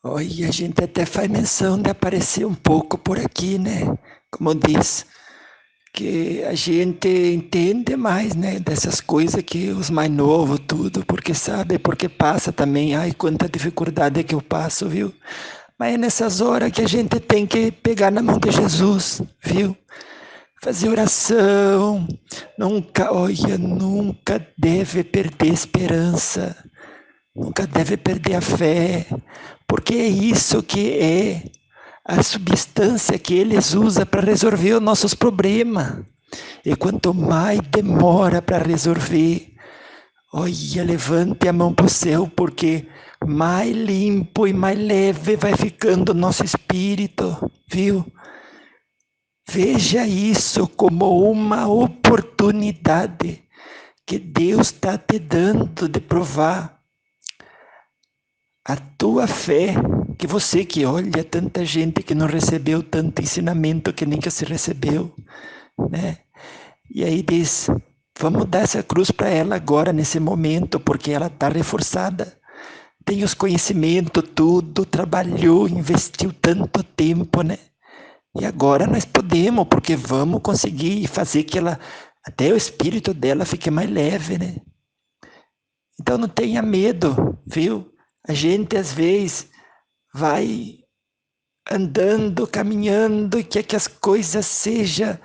Olha, a gente até faz menção de aparecer um pouco por aqui, né? Como diz, que a gente entende mais, né, dessas coisas que os mais novos, tudo, porque sabe, porque passa também. Ai, quanta dificuldade que eu passo, viu? Mas é nessas horas que a gente tem que pegar na mão de Jesus, viu? Fazer oração, nunca, olha, nunca deve perder esperança, nunca deve perder a fé, porque é isso que é a substância que eles usam para resolver os nossos problemas. E quanto mais demora para resolver, olha, levante a mão para o céu, porque mais limpo e mais leve vai ficando o nosso espírito, viu? Veja isso como uma oportunidade que Deus está te dando de provar a tua fé, que você que olha tanta gente que não recebeu tanto ensinamento que nem que se recebeu, né? E aí diz, vamos dar essa cruz para ela agora, nesse momento, porque ela está reforçada, tem os conhecimentos, tudo, trabalhou, investiu tanto tempo, né? E agora nós podemos, porque vamos conseguir fazer que ela, até o espírito dela fique mais leve, né? Então não tenha medo, viu? A gente às vezes vai andando, caminhando e quer que as coisas sejam.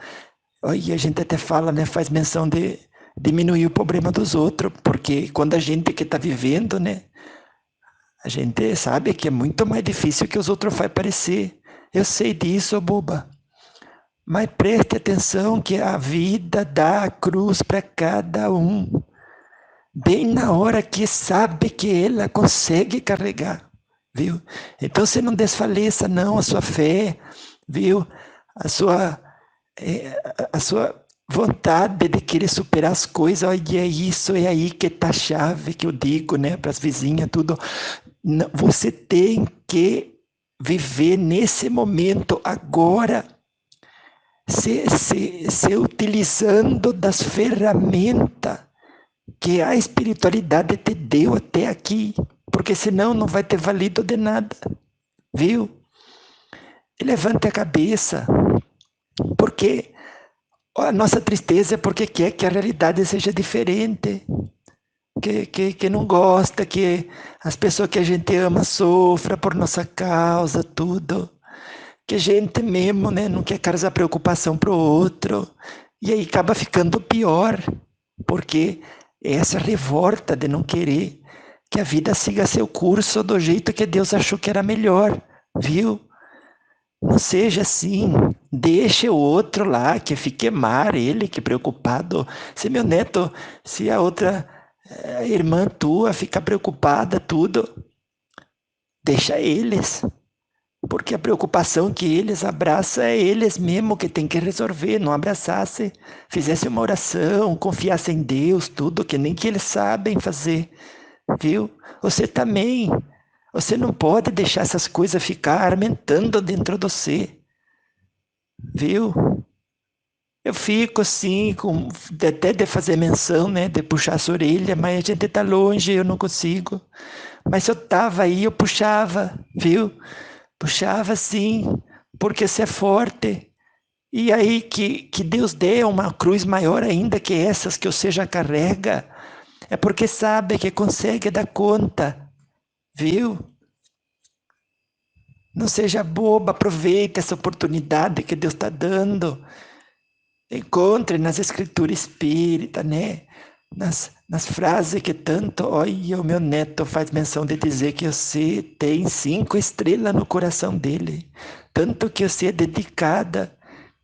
Olha, a gente até fala, né? Faz menção de diminuir o problema dos outros, porque quando a gente que está vivendo, né? A gente sabe que é muito mais difícil que os outros fazem parecer. Eu sei disso, boba. Mas preste atenção que a vida dá a cruz para cada um, bem na hora que sabe que ela consegue carregar, viu? Então você não desfaleça não a sua fé, viu? A sua a sua vontade de querer superar as coisas, olha, isso é aí que está a chave que eu digo, né, para as vizinhas, tudo. Você tem que viver nesse momento agora, se utilizando das ferramentas que a espiritualidade te deu até aqui, porque senão não vai ter valido de nada, viu? E levante a cabeça, porque a nossa tristeza é porque quer que a realidade seja diferente, que não gosta, que as pessoas que a gente ama sofram por nossa causa, tudo. Que a gente mesmo, né, não quer causar preocupação para o outro. E aí acaba ficando pior, porque é essa revolta de não querer que a vida siga seu curso do jeito que Deus achou que era melhor, viu? Não seja assim. Deixe o outro lá, que fique mar, ele que preocupado. Se meu neto, se a outra irmã tua fica preocupada, tudo, deixa eles. Porque a preocupação que eles abraçam é eles mesmo que tem que resolver, não abraçasse, fizesse uma oração, confiasse em Deus, tudo, que nem que eles sabem fazer, viu? Você também, você não pode deixar essas coisas ficar aumentando dentro de você, viu? Eu fico assim, até de fazer menção, né, de puxar as orelhas, mas a gente tá longe, eu não consigo. Mas se eu tava aí, eu puxava, viu? Puxava sim, porque você é forte. E aí que Deus dê uma cruz maior ainda que essas que você já carrega, é porque sabe que consegue dar conta, viu? Não seja boba, aproveite essa oportunidade que Deus está dando. Encontre nas escrituras espíritas, né? Nas frases que tanto, olha, o meu neto faz menção de dizer que você tem 5 estrelas no coração dele, tanto que você é dedicada,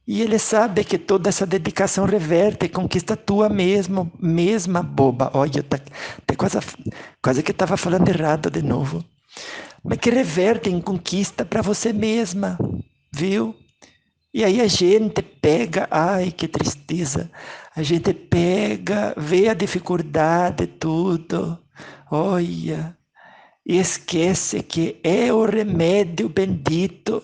e ele sabe que toda essa dedicação reverte e conquista tua mesma boba. Olha, tá quase que estava falando errado de novo. Mas que reverte em conquista para você mesma, viu? E aí a gente pega, ai que tristeza, a gente pega, vê a dificuldade, tudo, olha, e esquece que é o remédio bendito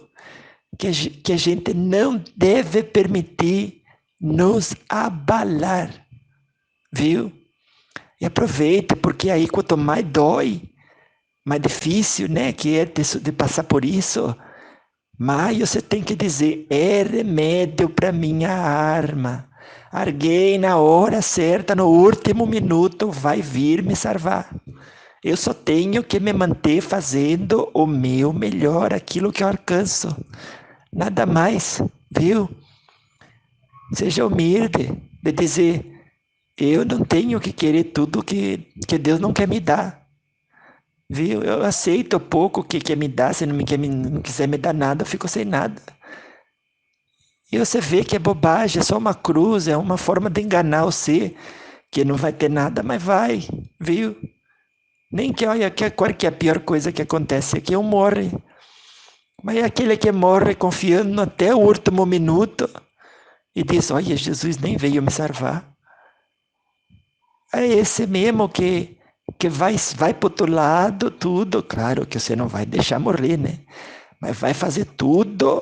que a gente não deve permitir nos abalar, viu? E aproveita, porque aí quanto mais dói, mais difícil, né, que é de passar por isso. Mas você tem que dizer, é remédio para minha alma. Alguém na hora certa, no último minuto, vai vir me salvar. Eu só tenho que me manter fazendo o meu melhor, aquilo que eu alcanço. Nada mais, viu? Seja humilde de dizer, eu não tenho que querer tudo que Deus não quer me dar. Viu? Eu aceito o pouco que quer me dar, se não quiser me dar nada, eu fico sem nada. E você vê que é bobagem, é só uma cruz, é uma forma de enganar você, que não vai ter nada, mas vai, viu? Nem que, olha, qual que é a pior coisa que acontece? É que eu morre. Mas é aquele que morre confiando até o último minuto e diz, olha, Jesus nem veio me salvar. É esse mesmo que vai para o outro lado, tudo. Claro que você não vai deixar morrer, né? Mas vai fazer tudo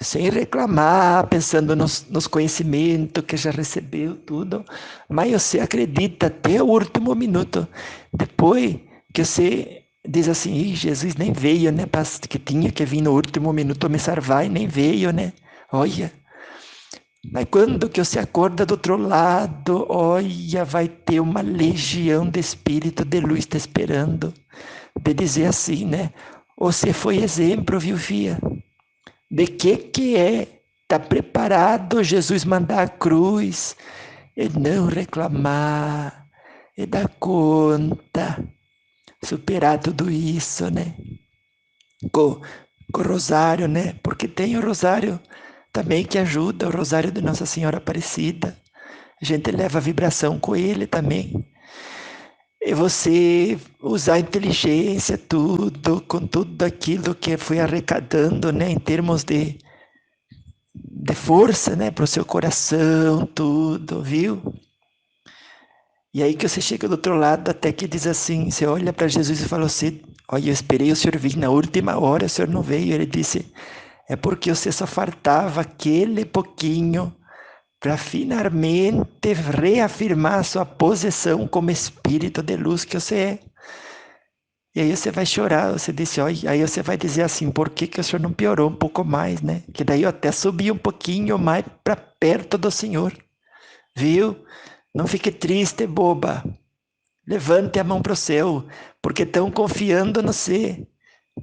sem reclamar, pensando nos conhecimentos que já recebeu, tudo. Mas você acredita até o último minuto. Depois que você diz assim, Jesus nem veio, né? Que tinha que vir no último minuto me salvar e nem veio, né? Olha. Mas quando que você acorda do outro lado, olha, vai ter uma legião de espírito de luz te esperando. De dizer assim, né? Você foi exemplo, viu, filha? De que é? Está preparado Jesus mandar a cruz e não reclamar, e dar conta, superar tudo isso, né? Com o rosário, né? Porque tem o rosário também que ajuda, o rosário de Nossa Senhora Aparecida. A gente leva a vibração com ele também. E você usar a inteligência, tudo, com tudo aquilo que foi arrecadando, né? Em termos de força, né, para o seu coração, tudo, viu? E aí que você chega do outro lado, até que diz assim, você olha para Jesus e fala assim, olha, eu esperei o senhor vir na última hora, o senhor não veio. Ele disse, é porque você só faltava aquele pouquinho para finalmente reafirmar a sua posição como espírito de luz que você é. E aí você vai chorar, você disse, olha, aí você vai dizer assim, por que que o senhor não piorou um pouco mais, né? Que daí eu até subi um pouquinho mais para perto do senhor, viu? Não fique triste, boba. Levante a mão para o céu, porque estão confiando no você,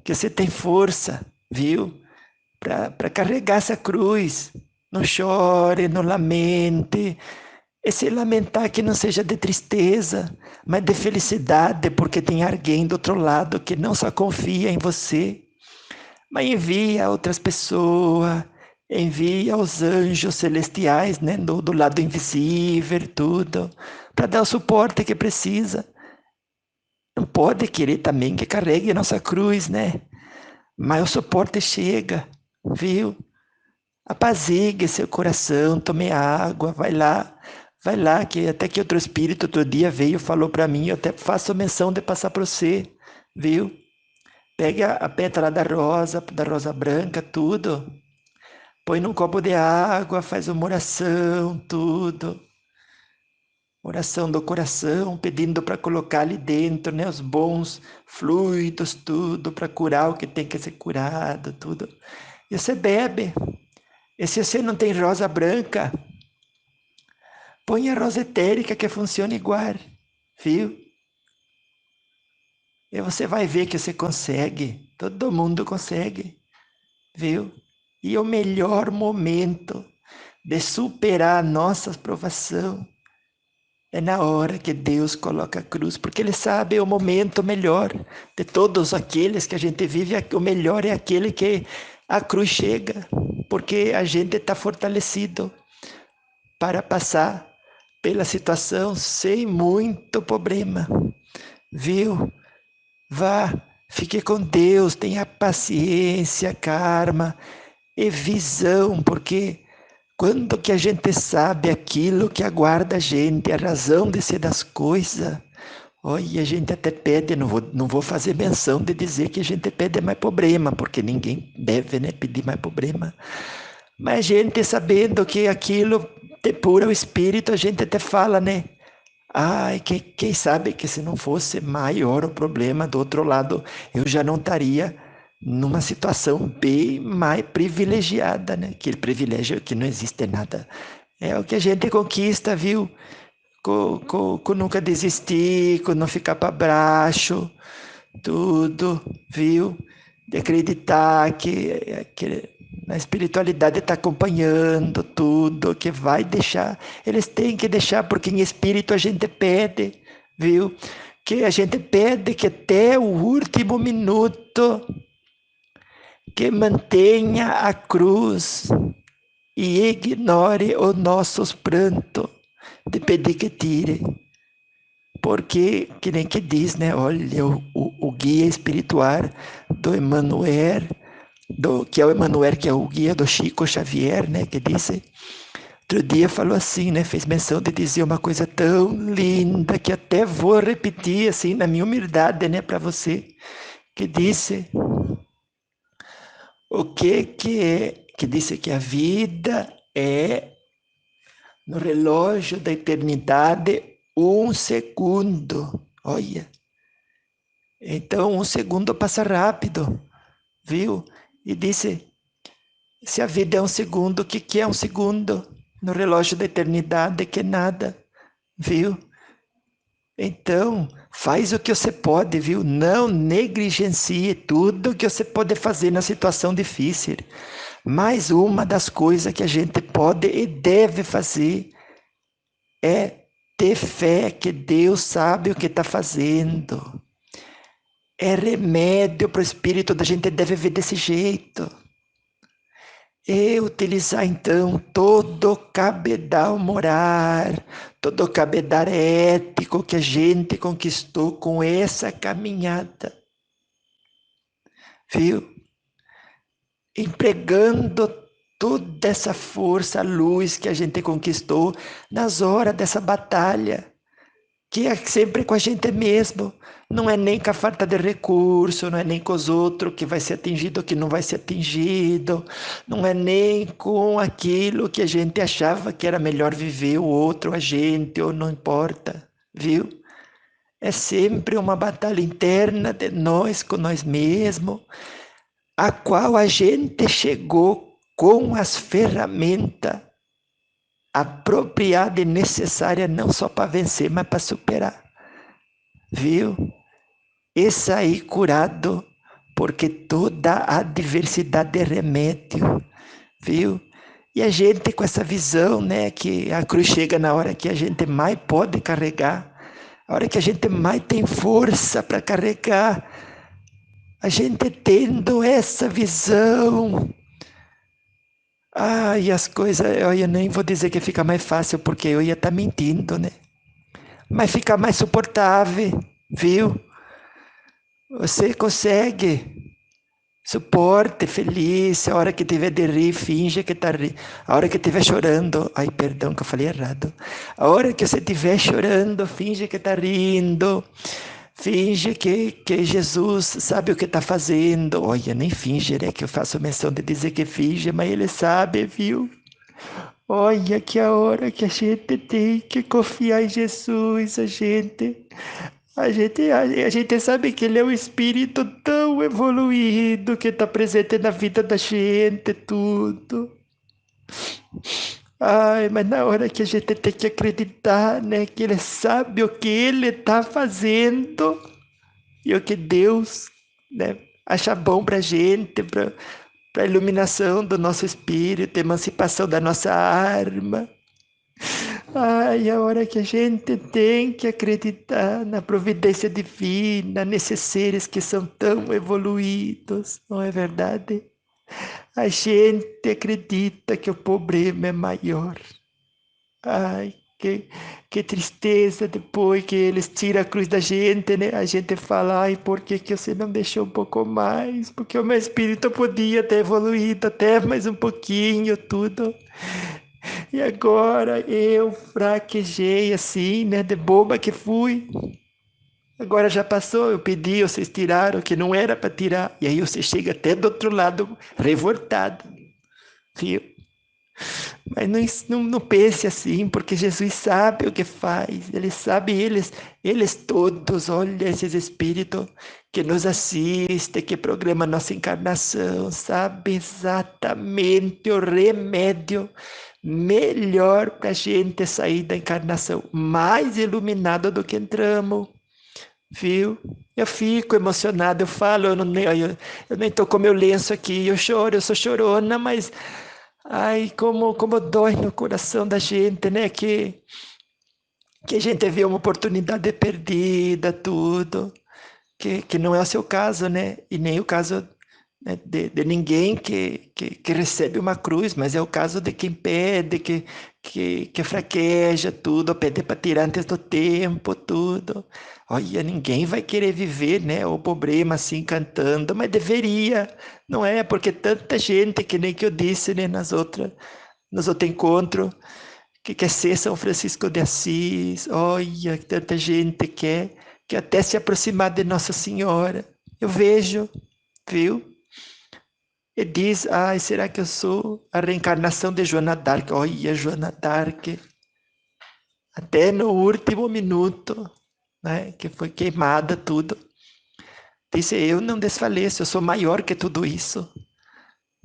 que você tem força, viu? Para carregar essa cruz. Não chore, não lamente. Esse lamentar que não seja de tristeza, mas de felicidade, porque tem alguém do outro lado que não só confia em você, mas envia outras pessoas, envia os anjos celestiais, né, do lado invisível, tudo, para dar o suporte que precisa. Não pode querer também que carregue a nossa cruz, né? Mas o suporte chega, viu? Apazigue seu coração, tome água, vai lá, que até que outro espírito outro dia veio, falou para mim, eu até faço menção de passar para você, viu? Pegue a pétala da rosa branca, tudo, põe num copo de água, faz uma oração, tudo. Oração do coração, pedindo para colocar ali dentro, né, os bons fluidos, tudo, para curar o que tem que ser curado, tudo. E você bebe. E se você não tem rosa branca, põe a rosa etérica que funciona igual, viu? E você vai ver que você consegue. Todo mundo consegue, viu? E o melhor momento de superar a nossa provação é na hora que Deus coloca a cruz, porque Ele sabe o momento melhor de todos aqueles que a gente vive. O melhor é aquele que a cruz chega, porque a gente está fortalecido para passar pela situação sem muito problema, viu? Vá, fique com Deus, tenha paciência, karma e visão, porque quando que a gente sabe aquilo que aguarda a gente, a razão de ser das coisas, olha, a gente até pede, não vou fazer menção de dizer que a gente pede mais problema, porque ninguém deve, né, pedir mais problema. Mas a gente sabendo que aquilo depura o espírito, a gente até fala, né? Ai, quem sabe que se não fosse maior o problema do outro lado, eu já não estaria numa situação bem mais privilegiada, né? Aquele privilégio que não existe nada. É o que a gente conquista, viu? Com nunca desistir, com não ficar para baixo, tudo, viu? De acreditar que a espiritualidade está acompanhando tudo, que vai deixar. Eles têm que deixar, porque em espírito a gente pede, viu? Que a gente pede que até o último minuto que mantenha a cruz e ignore os nossos prantos de pedir que tire. Porque, que nem que diz, né? Olha, o guia espiritual do Emmanuel, que é o Emmanuel, que é o guia do Chico Xavier, né? Que disse, outro dia falou assim, né? Fez menção de dizer uma coisa tão linda que até vou repetir, assim, na minha humildade, né? Para você, que disse o que é, que disse que a vida é no relógio da eternidade um segundo. Olha, então um segundo passa rápido, viu? E disse, se a vida é um segundo, o que é um segundo? No relógio da eternidade, que é nada, viu? Então, faz o que você pode, viu? Não negligencie tudo que você pode fazer na situação difícil. Mas uma das coisas que a gente pode e deve fazer é ter fé que Deus sabe o que está fazendo. É remédio para o espírito da gente, deve ver desse jeito. E utilizar então todo o cabedal moral, todo o cabedal ético que a gente conquistou com essa caminhada, viu? Empregando toda essa força, luz que a gente conquistou nas horas dessa batalha, que é sempre com a gente mesmo. Não é nem com a falta de recurso, não é nem com os outros que vai ser atingido ou que não vai ser atingido, não é nem com aquilo que a gente achava que era melhor viver o outro, a gente, ou não importa, viu? É sempre uma batalha interna de nós com nós mesmos, a qual a gente chegou com as ferramentas apropriadas e necessárias não só para vencer, mas para superar, viu? E sair curado, porque toda adversidade é remédio, viu? E a gente com essa visão, né, que a cruz chega na hora que a gente mais pode carregar, a hora que a gente mais tem força para carregar, a gente tendo essa visão, e as coisas, eu nem vou dizer que fica mais fácil, porque eu ia estar mentindo, né? Mas fica mais suportável, viu? Você consegue, suporte, feliz, a hora que tiver de rir, finge que está rindo. A hora que estiver chorando, ai, perdão que eu falei errado. A hora que você estiver chorando, finge que está rindo. Finge que Jesus sabe o que está fazendo. Olha, nem finge, né? Que eu faço menção de dizer que finge, mas ele sabe, viu? Olha que a hora que a gente tem que confiar em Jesus, a gente sabe que ele é um espírito tão evoluído que está presente na vida da gente, tudo. Ai, mas na hora que a gente tem que acreditar, né, que ele sabe o que ele está fazendo e o que Deus, né, acha bom para a gente, para a iluminação do nosso espírito, emancipação da nossa alma. Ai, a hora que a gente tem que acreditar na providência divina, nesses seres que são tão evoluídos, não é verdade? A gente acredita que o problema é maior. Ai, que tristeza depois que eles tiram a cruz da gente, né? A gente fala, ai, por que que você não deixou um pouco mais? Porque o meu espírito podia ter evoluído até mais um pouquinho, tudo. E agora eu fraquejei assim, né? De boba que fui. Agora já passou, eu pedi, vocês tiraram, que não era para tirar. E aí você chega até do outro lado, revoltado, viu? Mas não pense assim, porque Jesus sabe o que faz, Ele sabe, eles todos, olha, esses espíritos que nos assistem, que programa nossa encarnação, sabe exatamente o remédio melhor para a gente sair da encarnação, mais iluminado do que entramos, viu? Eu fico emocionado, eu falo, eu nem tô com meu lenço aqui, eu choro, eu sou chorona, mas ai, como dói no coração da gente, né? Que a gente vê uma oportunidade perdida, tudo, que não é o seu caso, né? E nem o caso, né, de ninguém que recebe uma cruz, mas é o caso de quem pede, que fraqueja tudo, pede para tirar antes do tempo, tudo. Olha, ninguém vai querer viver, né, o problema assim cantando, mas deveria, não é? Porque tanta gente, que nem que eu disse, né, nos outros encontros, que quer ser São Francisco de Assis, olha, tanta gente quer até se aproximar de Nossa Senhora. Eu vejo, viu? E diz, ai, será que eu sou a reencarnação de Joana d'Arc? Olha, Joana d'Arc, até no último minuto, né, que foi queimada tudo, disse, eu não desfaleço, eu sou maior que tudo isso.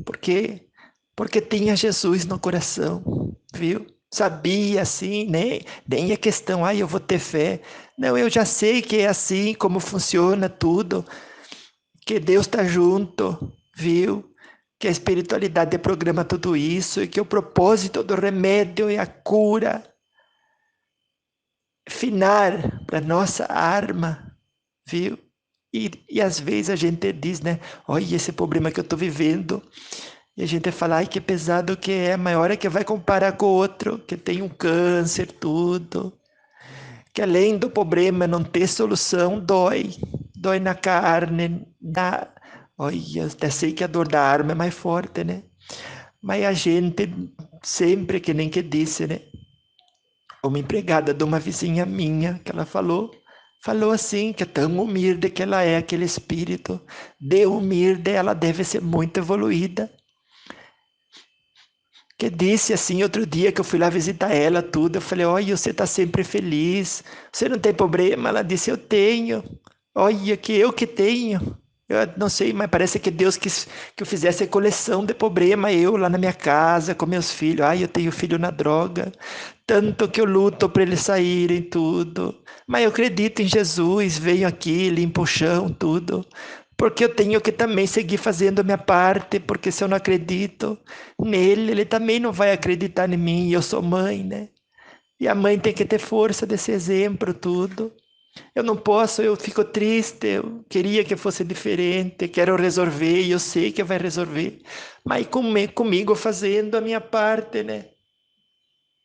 Por quê? Porque tinha Jesus no coração, viu? Sabia assim, nem a questão, eu vou ter fé. Não, eu já sei que é assim, como funciona tudo, que Deus está junto, viu? Que a espiritualidade programa tudo isso e que o propósito do remédio é a cura final para nossa alma, viu? E às vezes a gente diz, né? Olha esse problema que eu estou vivendo. E a gente fala, ai, que pesado que é, mas a hora que vai comparar com o outro, que tem um câncer, tudo, que além do problema não ter solução, dói na carne, olha, até sei que a dor da alma é mais forte, né? Mas a gente, sempre, que nem que disse, né? Uma empregada de uma vizinha minha, que ela falou assim, que é tão humilde que ela é, aquele espírito de humilde, ela deve ser muito evoluída, que disse assim outro dia que eu fui lá visitar ela, tudo, eu falei, olha, você está sempre feliz, você não tem problema? Ela disse, eu tenho, olha, que eu que tenho. Eu não sei, mas parece que Deus quis que eu fizesse coleção de problema, eu lá na minha casa, com meus filhos. Ai, eu tenho filho na droga, tanto que eu luto para eles saírem, tudo. Mas eu acredito em Jesus, venho aqui, limpo o chão, tudo. Porque eu tenho que também seguir fazendo a minha parte, porque se eu não acredito nele, ele também não vai acreditar em mim, eu sou mãe, né? E a mãe tem que ter força desse exemplo, tudo. Eu não posso, eu fico triste, eu queria que fosse diferente, quero resolver, e eu sei que vai resolver, mas comigo fazendo a minha parte, né?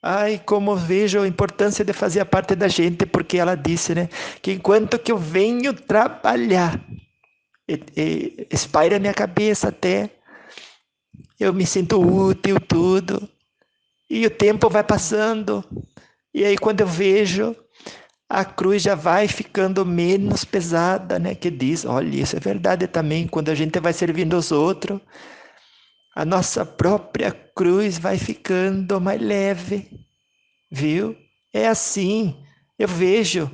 Ai, como vejo a importância de fazer a parte da gente, porque ela disse, né, que enquanto que eu venho trabalhar, espalha a minha cabeça até, eu me sinto útil, tudo, e o tempo vai passando, e aí quando eu vejo, a cruz já vai ficando menos pesada, né? Que diz, olha, isso é verdade também, quando a gente vai servindo os outros, a nossa própria cruz vai ficando mais leve, viu? É assim, eu vejo.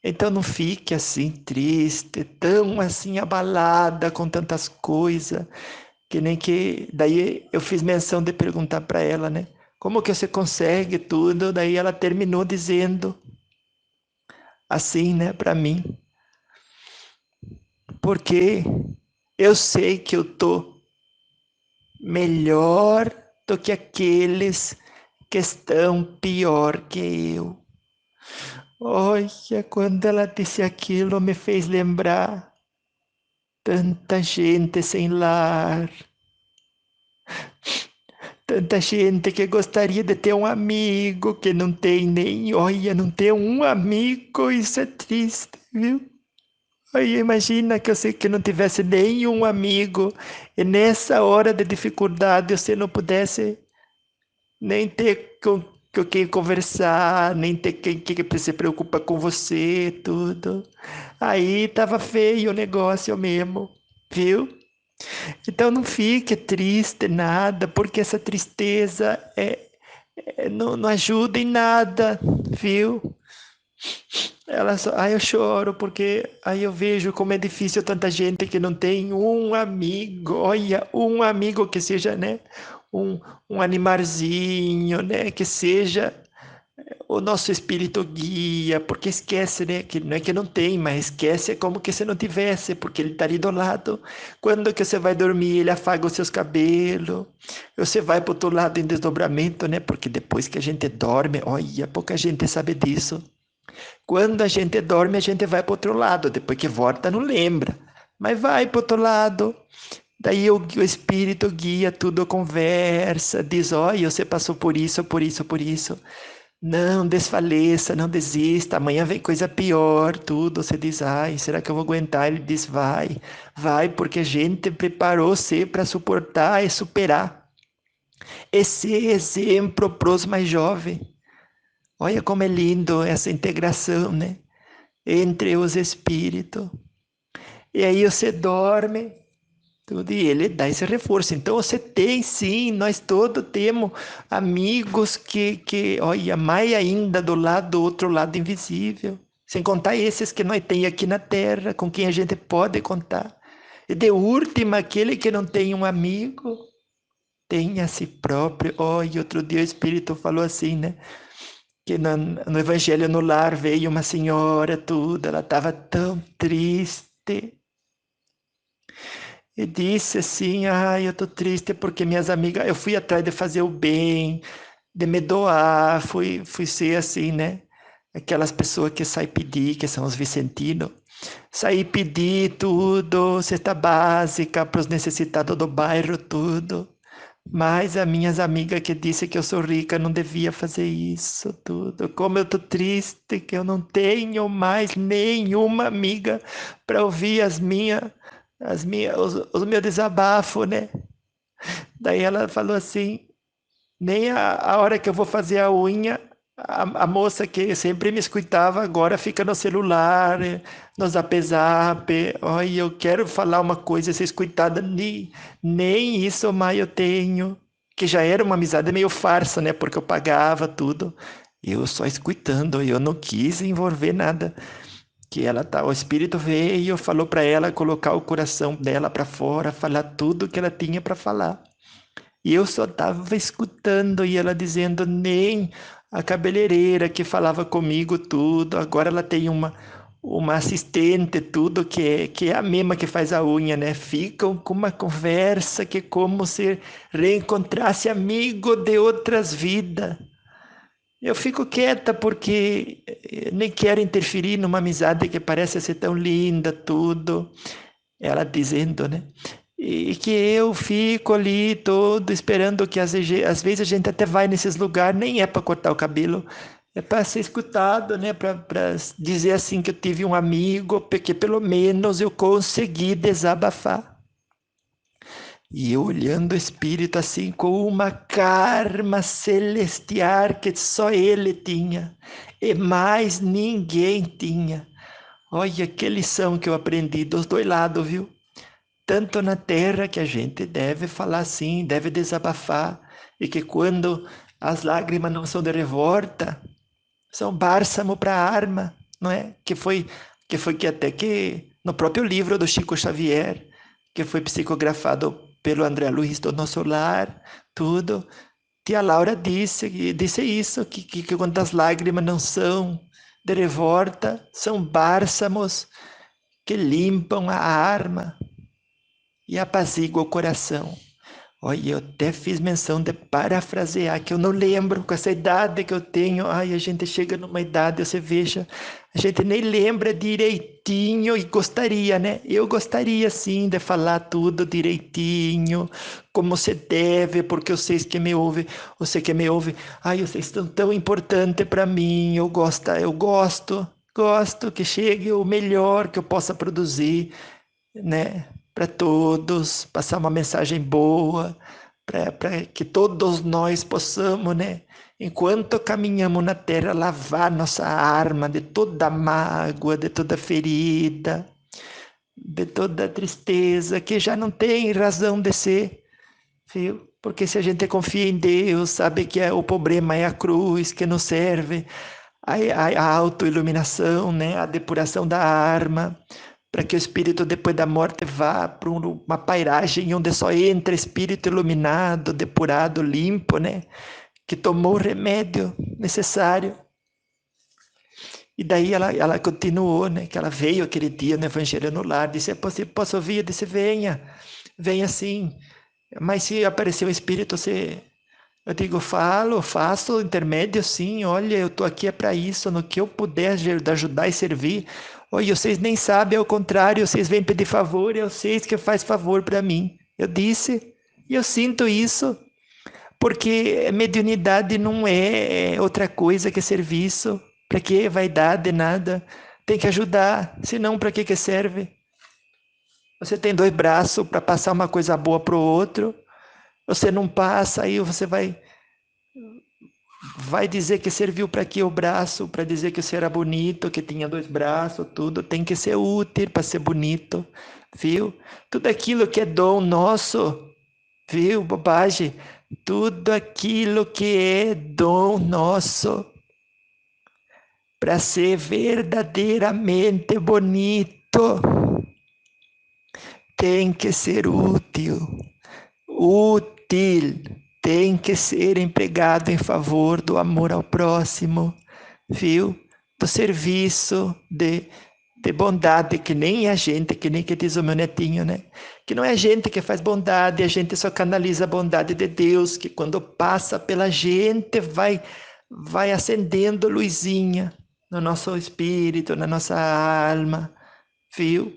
Então não fique assim triste, tão assim abalada com tantas coisas, que nem que daí eu fiz menção de perguntar para ela, né? Como que você consegue tudo? Daí ela terminou dizendo assim, né, para mim, porque eu sei que eu tô melhor do que aqueles que estão pior que eu. Olha, quando ela disse aquilo, me fez lembrar tanta gente sem lar, tanta gente que gostaria de ter um amigo que não tem nem, olha, não tem um amigo, isso é triste, viu? Aí imagina que eu sei que não tivesse nenhum amigo e nessa hora de dificuldade você não pudesse nem ter com quem conversar, nem ter quem que se preocupa com você, tudo. Aí tava feio o negócio mesmo, viu? Então não fique triste nada, porque essa tristeza não ajuda em nada, viu? Aí eu choro porque aí eu vejo como é difícil tanta gente que não tem um amigo, olha, um amigo que seja, né, um, um animarzinho, né, que seja o nosso espírito guia, porque esquece, né, que não é que não tem, mas esquece como que se não tivesse, porque ele está ali do lado. Quando que você vai dormir, ele afaga os seus cabelos, você vai para o outro lado em desdobramento, né, porque depois que a gente dorme, olha, pouca gente sabe disso. Quando a gente dorme, a gente vai para o outro lado, depois que volta, não lembra, mas vai para o outro lado. Daí o espírito guia tudo, conversa, diz: olha, você passou por isso, por isso, por isso. Não desfaleça, não desista, amanhã vem coisa pior, tudo. Você diz: ai, será que eu vou aguentar? Ele diz: vai, porque a gente preparou você para suportar e superar. Esse exemplo para os mais jovens. Olha como é lindo essa integração, né? Entre os espíritos. E aí você dorme, tudo, e ele dá esse reforço. Então você tem sim, nós todos temos amigos olha, mais ainda do lado do outro lado invisível. Sem contar esses que nós temos aqui na Terra, com quem a gente pode contar. E de última, aquele que não tem um amigo, tem a si próprio. Olha, outro dia o Espírito falou assim, né? Que no Evangelho no Lar veio uma senhora, tudo, ela estava tão triste. E disse assim: ai, eu tô triste porque minhas amigas, eu fui atrás de fazer o bem, de me doar, fui ser assim, né? Aquelas pessoas que saem pedir, que são os vicentinos, sair pedir tudo, cesta básica para os necessitados do bairro, tudo. Mas as minhas amigas que disse que eu sou rica não devia fazer isso tudo. Como eu tô triste que eu não tenho mais nenhuma amiga para ouvir os meus desabafos, né? Daí ela falou assim, nem a hora que eu vou fazer a unha, a moça que sempre me escutava agora fica no celular, no Zap Zap. Olha, eu quero falar uma coisa, ser escutada, nem isso mais eu tenho. Que já era uma amizade meio farsa, né? Porque eu pagava tudo. Eu só escutando, eu não quis envolver nada. Que ela tá, o espírito veio, falou para ela colocar o coração dela para fora, falar tudo que ela tinha para falar. E eu só estava escutando e ela dizendo: nem a cabeleireira que falava comigo tudo, agora ela tem uma assistente, tudo, que é a mesma que faz a unha, né? Ficam com uma conversa que é como se reencontrasse amigo de outras vidas. Eu fico quieta porque nem quero interferir numa amizade que parece ser tão linda, tudo. Ela dizendo, né? E que eu fico ali todo esperando que às vezes a gente até vai nesses lugares, nem é para cortar o cabelo, é para ser escutado, né? Para dizer assim que eu tive um amigo, porque pelo menos eu consegui desabafar. E eu olhando o espírito assim com uma karma celestial que só ele tinha e mais ninguém tinha. Olha que lição que eu aprendi dos dois lados, viu? Tanto na terra que a gente deve falar assim, deve desabafar, e que quando as lágrimas não são de revolta, são bálsamo para a alma, não é? Que até que no próprio livro do Chico Xavier, que foi psicografado pelo André Luiz do Nosso Lar, tudo, tia Laura disse isso, que quando as lágrimas não são de revolta, são bálsamos que limpam a alma e apazigua o coração. Olha, eu até fiz menção de parafrasear, que eu não lembro, com essa idade que eu tenho, ai, a gente chega numa idade, você veja, a gente nem lembra direitinho e gostaria, né? Eu gostaria sim de falar tudo direitinho, como se deve, porque vocês que me ouvem, você que me ouve, ai, vocês estão tão importantes para mim, gosto que chegue o melhor que eu possa produzir, né? Para todos, passar uma mensagem boa, para que todos nós possamos, né? Enquanto caminhamos na terra, lavar nossa alma de toda mágoa, de toda ferida, de toda a tristeza, que já não tem razão de ser, viu? Porque se a gente confia em Deus, sabe que o problema é a cruz, que não serve, a autoiluminação, né? A depuração da alma, para que o espírito depois da morte vá para uma pairagem onde só entra espírito iluminado, depurado, limpo, né? Que tomou o remédio necessário. E daí ela continuou, né? Que ela veio aquele dia no Evangelho no Lar, disse, posso ouvir? Eu disse, venha sim. Mas se aparecer um espírito, eu digo, faço intermédio sim, olha, eu estou aqui é para isso, no que eu puder ajudar e servir. Olha, vocês nem sabem, ao contrário, vocês vêm pedir favor, e vocês que faz favor para mim. Eu disse, e eu sinto isso, porque mediunidade não é outra coisa que serviço. Para que vaidade, nada. Tem que ajudar, senão para que serve? Você tem dois braços para passar uma coisa boa para o outro, você não passa, aí você vai dizer que serviu para quê o braço? Para dizer que você era bonito, que tinha dois braços, tudo. Tem que ser útil para ser bonito, viu? Tudo aquilo que é dom nosso, viu? Bobagem. Tudo aquilo que é dom nosso para ser verdadeiramente bonito tem que ser útil. Útil tem que ser empregado em favor do amor ao próximo, viu? Do serviço, de bondade, que nem a gente, que nem que diz o meu netinho, né? Que não é a gente que faz bondade, a gente só canaliza a bondade de Deus, que quando passa pela gente vai acendendo luzinha no nosso espírito, na nossa alma, viu?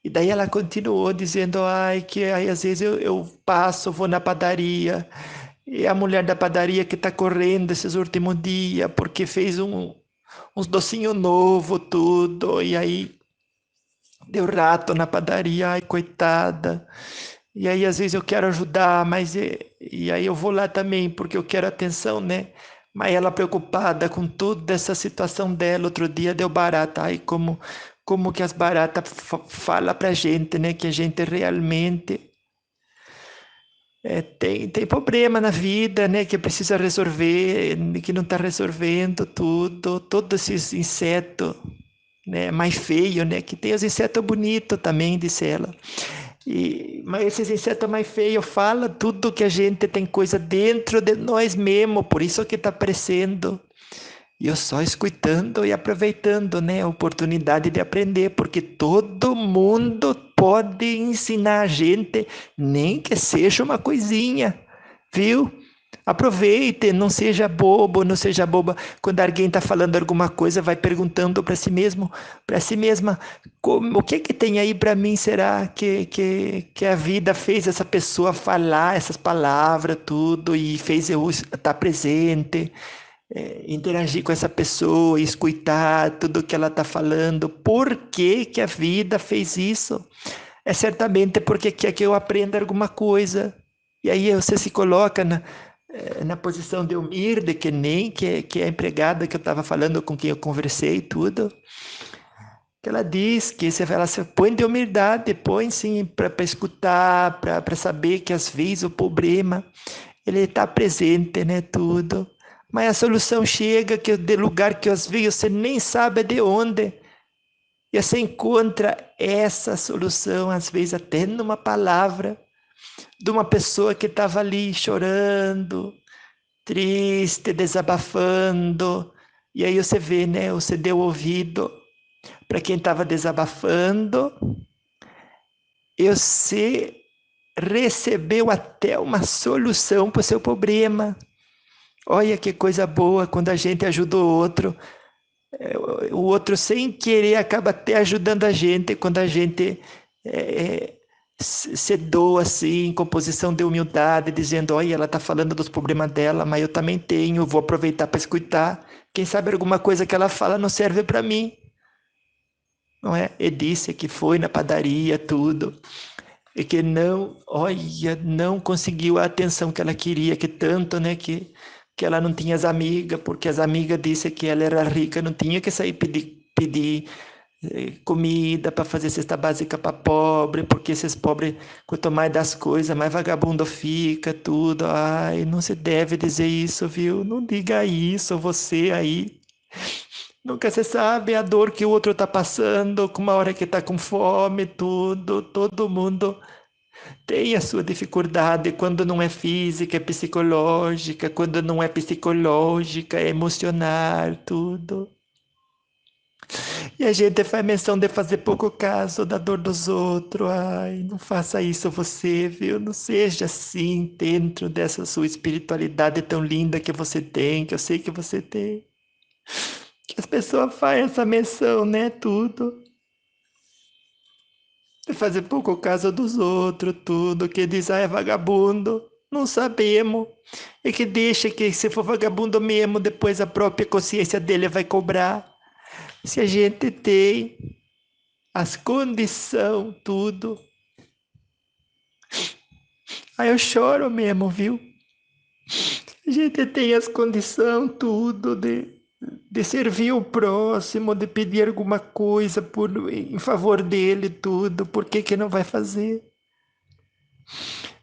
E daí ela continuou dizendo, que aí às vezes eu passo, vou na padaria, e a mulher da padaria que está correndo esses últimos dias, porque fez uns docinhos novos, tudo, e aí deu rato na padaria, ai, coitada. E aí às vezes eu quero ajudar, mas e aí eu vou lá também, porque eu quero atenção, né? Mas ela preocupada com toda essa situação dela, outro dia deu barata, ai, como que as baratas fala pra gente, né? Que a gente realmente tem problema na vida, né? Que precisa resolver, que não está resolvendo tudo, todos esses insetos, né? Mais feio, né? Que tem os insetos bonitos também, disse ela. Mas esses insetos mais feios falam tudo que a gente tem coisa dentro de nós mesmo, por isso que está aparecendo. E eu só escutando e aproveitando, né, a oportunidade de aprender, porque todo mundo pode ensinar a gente, nem que seja uma coisinha, viu? Aproveite, não seja bobo, não seja boba. Quando alguém está falando alguma coisa, vai perguntando para si mesmo, para si mesma, o que tem aí para mim? Será que a vida fez essa pessoa falar essas palavras, tudo, e fez eu estar presente? Interagir com essa pessoa, escutar tudo que ela está falando. Por que que a vida fez isso? É certamente porque quer que eu aprenda alguma coisa. E aí você se coloca na posição de humilde, que nem que a empregada que eu estava falando, com quem eu conversei, tudo. Que ela diz que ela se põe de humildade, põe sim para escutar, para saber que às vezes o problema ele está presente, né, tudo. Mas a solução chega de lugar que às vezes você nem sabe de onde. E você encontra essa solução, às vezes até numa palavra de uma pessoa que estava ali chorando, triste, desabafando. E aí você vê, né? Você deu ouvido para quem estava desabafando. E você recebeu até uma solução para o seu problema. Olha que coisa boa quando a gente ajuda o outro. O outro, sem querer, acaba até ajudando a gente quando a gente se doa assim, com posição de humildade, dizendo: olha, ela está falando dos problemas dela, mas eu também tenho, vou aproveitar para escutar. Quem sabe alguma coisa que ela fala não serve para mim. Não é? E disse que foi na padaria, tudo, e que não, olha, não conseguiu a atenção que ela queria, que tanto, né, que ela não tinha as amigas, porque as amigas disse que ela era rica, não tinha que sair pedir comida, para fazer cesta básica para pobre, porque esses pobres, quanto mais das coisas, mais vagabundo fica, tudo. Ai, não se deve dizer isso, viu? Não diga isso, você aí. Nunca se sabe a dor que o outro tá passando, com uma hora que tá com fome, tudo. Todo mundo tem a sua dificuldade quando não é física, é psicológica, quando não é psicológica, é emocional, tudo. E a gente faz menção de fazer pouco caso da dor dos outros. Ai, não faça isso você, viu? Não seja assim dentro dessa sua espiritualidade tão linda que você tem, que eu sei que você tem. Que as pessoas fazem essa menção, né? Tudo. De fazer pouco caso dos outros, tudo. Que diz, ah, é vagabundo. Não sabemos. E que deixa que se for vagabundo mesmo, depois a própria consciência dele vai cobrar. Se a gente tem as condições, tudo. Aí eu choro mesmo, viu? A gente tem as condições, tudo, de servir o próximo, de pedir alguma coisa em favor dele, tudo. Por que que não vai fazer?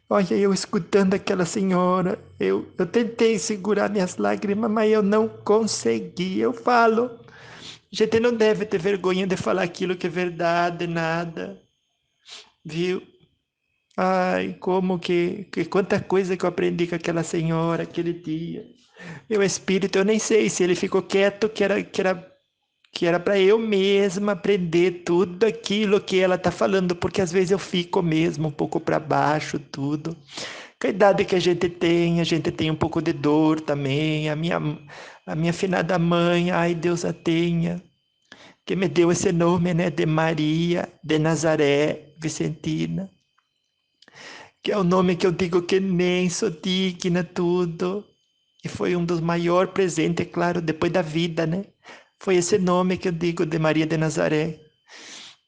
Olha, eu escutando aquela senhora, eu tentei segurar minhas lágrimas, mas eu não consegui. Eu falo, a gente não deve ter vergonha de falar aquilo que é verdade, nada, viu? Ai, quanta coisa que eu aprendi com aquela senhora aquele dia. Meu espírito, eu nem sei se ele ficou quieto, que era para eu mesma aprender tudo aquilo que ela tá falando, porque às vezes eu fico mesmo um pouco para baixo, tudo. Com a idade que a gente tem um pouco de dor também. A minha finada mãe, ai, Deus a tenha, que me deu esse nome, né, de Maria de Nazaré Vicentina, que é o nome que eu digo que nem sou digna, tudo. E foi um dos maiores presentes, é claro, depois da vida, né? Foi esse nome que eu digo de Maria de Nazaré,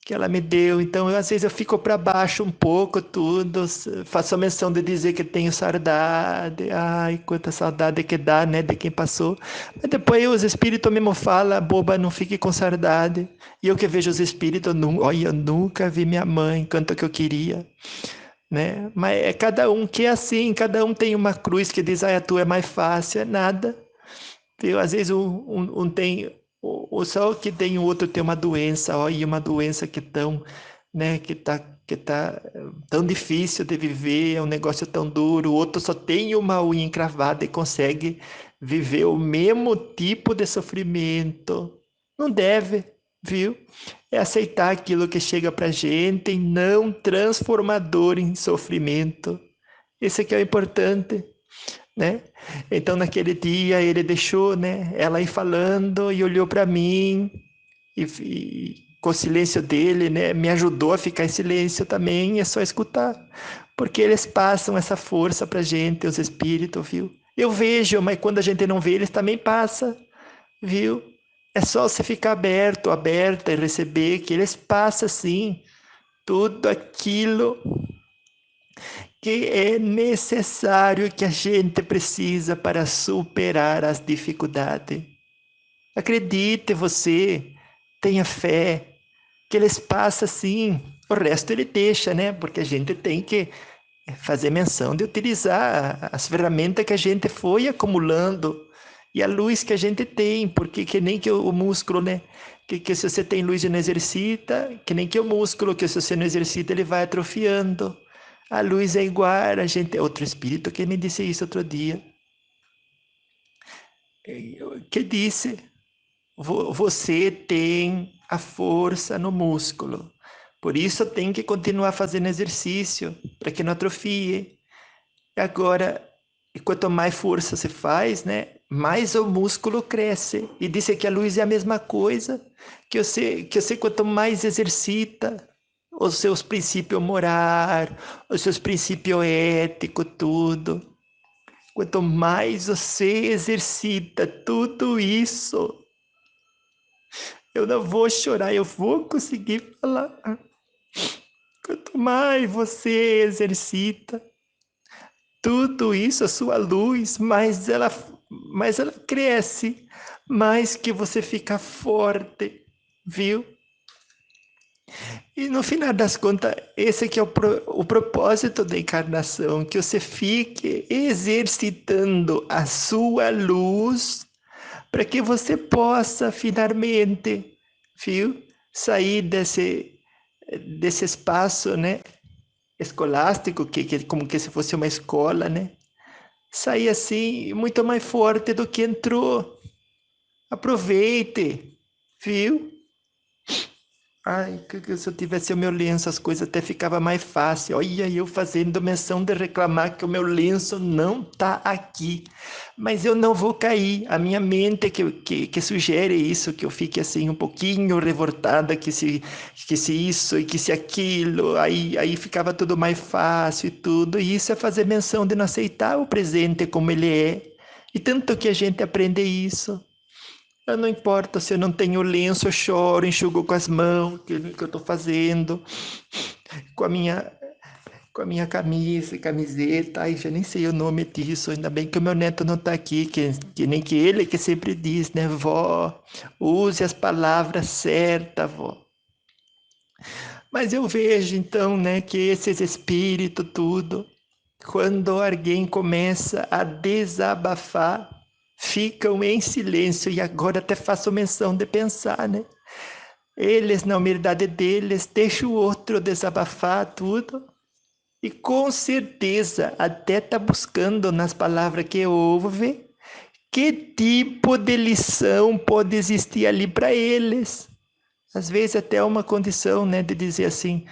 que ela me deu. Então, às vezes eu fico para baixo um pouco, tudo. Faço a menção de dizer que tenho saudade. Ai, quanta saudade que dá, né, de quem passou. Mas depois os espíritos mesmo falam, boba, não fique com saudade. E eu que vejo os espíritos, olha, eu nunca vi minha mãe, quanto que eu queria, né? Mas é cada um que é assim, cada um tem uma cruz que diz, ah, a tua é mais fácil, é nada. Viu? Às vezes um tem, só que tem o outro tem uma doença, ó, e uma doença que tão, né, que tá tão difícil de viver, é um negócio tão duro, o outro só tem uma unha encravada e consegue viver o mesmo tipo de sofrimento. Não deve, viu? É aceitar aquilo que chega pra gente e não transformador em sofrimento. Esse aqui é o importante, né? Então naquele dia ele deixou, né, ela ir falando e olhou para mim e com o silêncio dele, né, me ajudou a ficar em silêncio também, é só escutar, porque eles passam essa força pra gente, os espíritos, viu? Eu vejo, mas quando a gente não vê, eles também passam, viu? É só você ficar aberto, aberta e receber que eles passam sim tudo aquilo que é necessário, que a gente precisa para superar as dificuldades. Acredite você, tenha fé, que eles passam sim. O resto ele deixa, né? Porque a gente tem que fazer menção de utilizar as ferramentas que a gente foi acumulando e a luz que a gente tem, porque que nem que o músculo, né? Que se você tem luz e não exercita, que nem que o músculo, que se você não exercita, ele vai atrofiando. A luz é igual, a gente. Outro espírito que me disse isso outro dia. Que disse: Você tem a força no músculo. Por isso tem que continuar fazendo exercício, para que não atrofie. E agora, quanto mais força você faz, né, mais o músculo cresce. E disse que a luz é a mesma coisa, que você quanto mais exercita os seus princípios morais, os seus princípios éticos, tudo. Quanto mais você exercita tudo isso, eu não vou chorar, eu vou conseguir falar. Quanto mais você exercita tudo isso, a sua luz, mais ela cresce, mais que você fica forte, viu? E no final das contas, esse que é o propósito da encarnação, que você fique exercitando a sua luz para que você possa finalmente, viu, sair desse espaço, né, escolástico, que como que se fosse uma escola, né? Sair assim muito mais forte do que entrou. Aproveite, viu? Ai, que se eu tivesse o meu lenço, as coisas até ficava mais fácil. Olha, eu fazendo menção de reclamar que o meu lenço não tá aqui. Mas eu não vou cair. A minha mente que sugere isso, que eu fique assim um pouquinho revoltada, que se isso e que se aquilo. Aí ficava tudo mais fácil e tudo. E isso é fazer menção de não aceitar o presente como ele é. E tanto que a gente aprende isso. Não importa se eu não tenho lenço, eu choro, enxugo com as mãos, que eu estou fazendo, com a minha, com a minha camisa, camiseta, ai, já nem sei o nome disso, ainda bem que o meu neto não está aqui, que nem que ele que sempre diz, né, vó, use as palavras certas, vó. Mas eu vejo então, né, que esses espíritos, tudo, quando alguém começa a desabafar, ficam em silêncio, e agora até faço menção de pensar, né? Eles, na humildade deles, deixam o outro desabafar tudo. E com certeza até está buscando nas palavras que ouve que tipo de lição pode existir ali para eles. Às vezes até uma condição, né, de dizer assim,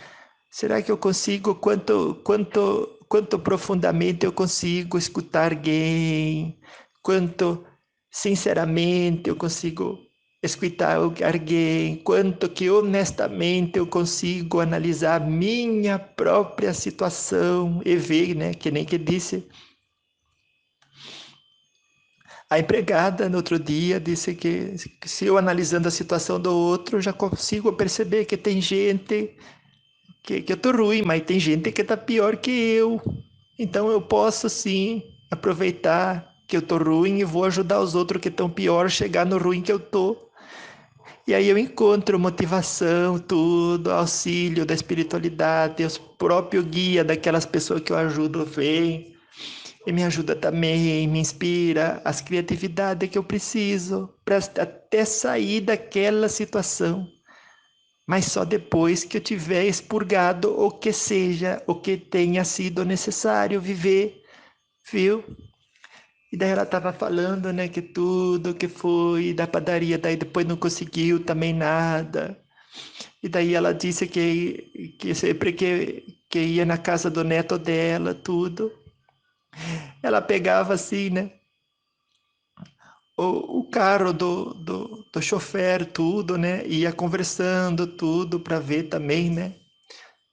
será que eu consigo, quanto profundamente eu consigo escutar alguém? Quanto sinceramente eu consigo escutar alguém? Quanto que honestamente eu consigo analisar minha própria situação e ver, né, que nem que disse a empregada no outro dia, disse que se eu analisando a situação do outro, já consigo perceber que tem gente que eu tô ruim, mas tem gente que tá pior que eu. Então eu posso sim aproveitar que eu tô ruim e vou ajudar os outros que estão pior a chegar no ruim que eu tô. E aí eu encontro motivação, tudo, auxílio da espiritualidade, os próprios guia daquelas pessoas que eu ajudo vem e me ajuda também, me inspira as criatividades que eu preciso para até sair daquela situação, mas só depois que eu tiver expurgado o que seja, o que tenha sido necessário viver, viu? E daí ela estava falando, né, que tudo que foi da padaria, daí depois não conseguiu também nada. E daí ela disse que sempre que ia na casa do neto dela, tudo, ela pegava assim, né, o carro do chofer, tudo, né, ia conversando, tudo, para ver também, né,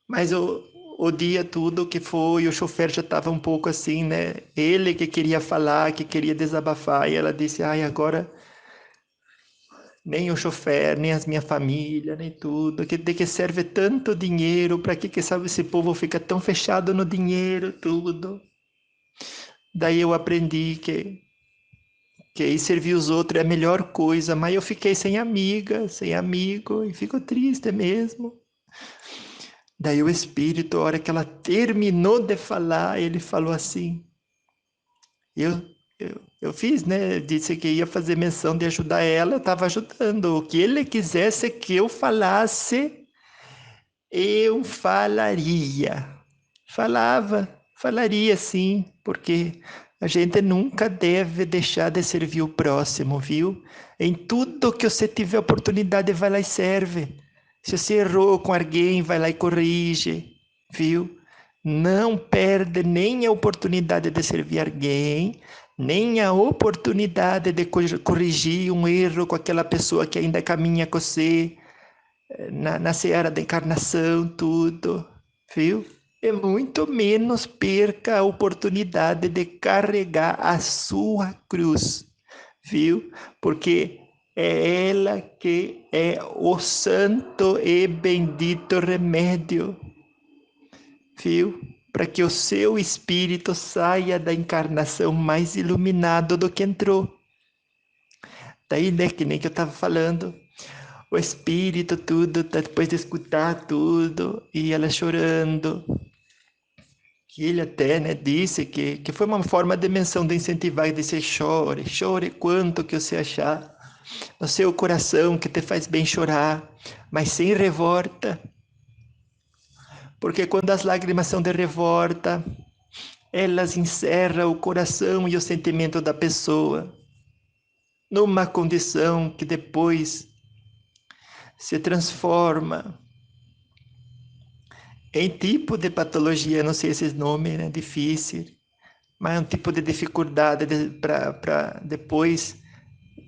mas o dia tudo que foi, o chofer já estava um pouco assim, né? Ele que queria falar, que queria desabafar, e ela disse: ai, agora nem o chofer, nem as minha família, nem tudo, que de que serve tanto dinheiro, para que sabe esse povo fica tão fechado no dinheiro, tudo. Daí eu aprendi que aí servir os outros é a melhor coisa, mas eu fiquei sem amiga, sem amigo, e fico triste mesmo. Daí o espírito, a hora que ela terminou de falar, ele falou assim: eu, eu fiz, né? Disse que ia fazer menção de ajudar ela, eu estava ajudando. O que ele quisesse que eu falasse, eu falaria. Falaria sim, porque a gente nunca deve deixar de servir o próximo, viu? Em tudo que você tiver oportunidade, vai lá e serve. Se você errou com alguém, vai lá e corrige, viu? Não perde nem a oportunidade de servir alguém, nem a oportunidade de corrigir um erro com aquela pessoa que ainda caminha com você na seara da encarnação, tudo, viu? E muito menos perca a oportunidade de carregar a sua cruz, viu? Porque é ela que é o santo e bendito remédio, viu? Para que o seu espírito saia da encarnação mais iluminado do que entrou. Daí, né, que nem que eu estava falando, o espírito, tudo, tá, depois de escutar tudo, e ela chorando. Que ele até, né, disse que foi uma forma de menção, de incentivar e dizer: chore, chore quanto que você achar no seu coração, que te faz bem chorar, mas sem revolta, porque quando as lágrimas são de revolta, elas encerram o coração e o sentimento da pessoa numa condição que depois se transforma em tipo de patologia, não sei esse nome, né, difícil, mas é um tipo de dificuldade para depois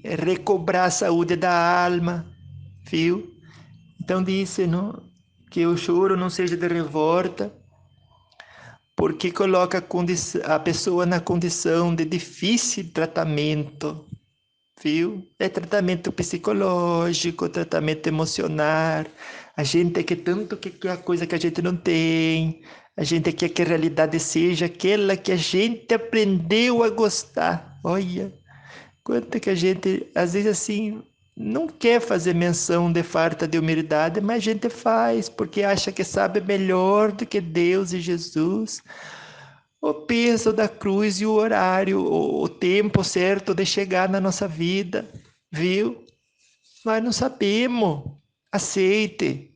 recobrar a saúde da alma, viu? Então disse, não, que o choro não seja de revolta, porque coloca a pessoa na condição de difícil tratamento, viu? É tratamento psicológico, tratamento emocional. A gente quer tanto que quer a coisa que a gente não tem. A gente quer que a realidade seja aquela que a gente aprendeu a gostar. Olha, quanto que a gente, às vezes assim, não quer fazer menção de falta de humildade, mas a gente faz, porque acha que sabe melhor do que Deus e Jesus. O peso da cruz e o horário, o tempo certo de chegar na nossa vida, viu? Nós não sabemos. Aceite.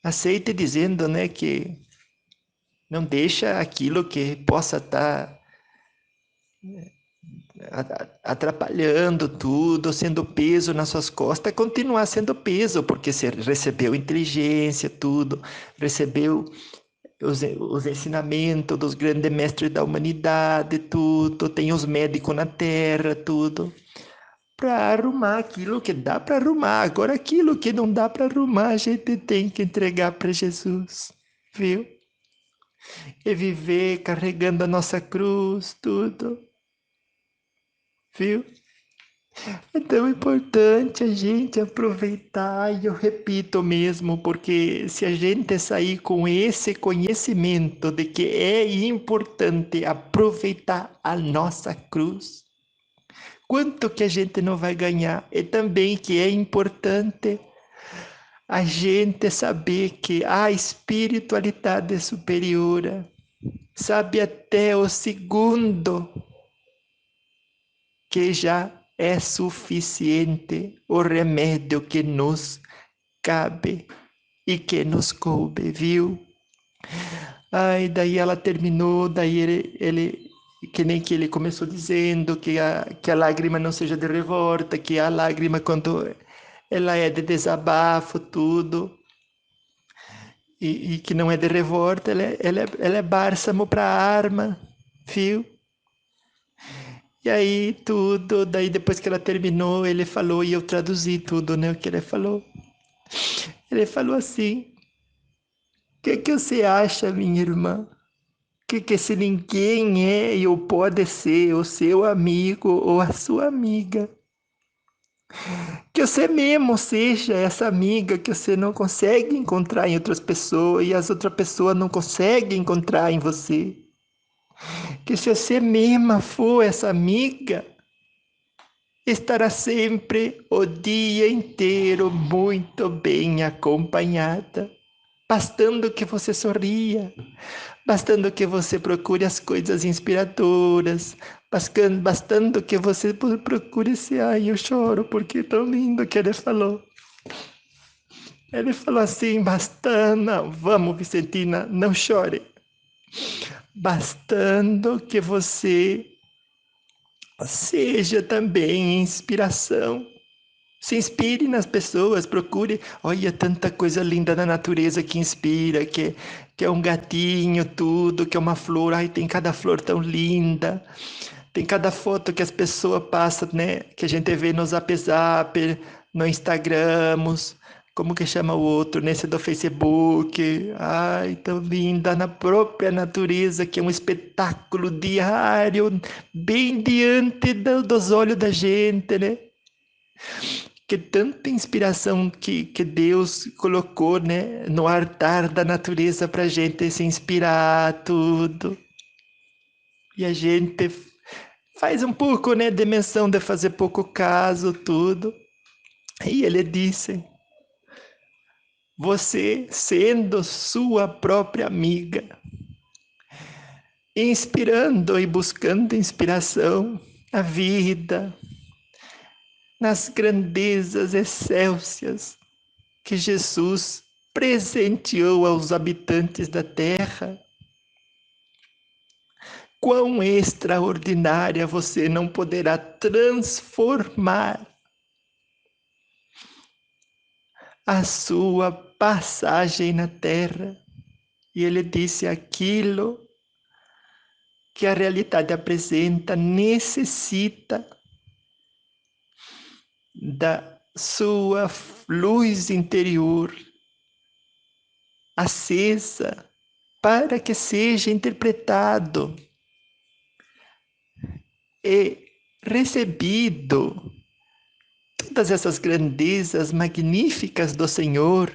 Aceite dizendo, né, que não deixa aquilo que possa estar atrapalhando tudo, sendo peso nas suas costas, continuar sendo peso, porque você recebeu inteligência, tudo, recebeu os ensinamentos dos grandes mestres da humanidade, tudo, tem os médicos na terra, tudo, para arrumar aquilo que dá para arrumar. Agora, aquilo que não dá para arrumar, a gente tem que entregar para Jesus, viu? E viver carregando a nossa cruz, tudo, viu? É tão importante a gente aproveitar, e eu repito mesmo, porque se a gente sair com esse conhecimento de que é importante aproveitar a nossa cruz, quanto que a gente não vai ganhar? E também que é importante a gente saber que a espiritualidade superior sabe até o segundo que já é suficiente o remédio que nos cabe e que nos coube, viu? Ai, daí ela terminou, daí que nem que ele começou dizendo que a lágrima não seja de revolta, que a lágrima quando ela é de desabafo, tudo, e que não é de revolta, ela é bálsamo para a arma, viu? E aí tudo, daí depois que ela terminou, ele falou, e eu traduzi tudo, né, o que ele falou. Ele falou assim: que você acha, minha irmã? Que se ninguém é ou pode ser o seu amigo ou a sua amiga, que você mesmo seja essa amiga que você não consegue encontrar em outras pessoas e as outras pessoas não conseguem encontrar em você. Que se você mesma for essa amiga, estará sempre o dia inteiro muito bem acompanhada, bastando que você sorria, bastando que você procure as coisas inspiradoras, bastando que você procure esse, ai, eu choro porque é tão lindo que ele falou. Ele falou assim, bastando, não, vamos Vicentina, não chore. Bastando que você seja também inspiração. Se inspire nas pessoas, procure. Olha, tanta coisa linda na natureza que inspira, que é um gatinho, tudo, que é uma flor. Ai, tem cada flor tão linda. Tem cada foto que as pessoas passam, né? Que a gente vê no Zap Zap, no Instagram, como que chama o outro, nesse do Facebook. Ai, tão linda na própria natureza, que é um espetáculo diário, bem diante dos olhos da gente, né? Que tanta inspiração que Deus colocou, né, no altar da natureza para a gente se inspirar, tudo. E a gente faz um pouco, né, de menção de fazer pouco caso, tudo. E ele disse você sendo sua própria amiga, inspirando e buscando inspiração na vida, nas grandezas excelsas que Jesus presenteou aos habitantes da terra. Quão extraordinária você não poderá transformar a sua passagem na terra. E ele disse: aquilo que a realidade apresenta necessita da sua luz interior acesa para que seja interpretado e recebido todas essas grandezas magníficas do Senhor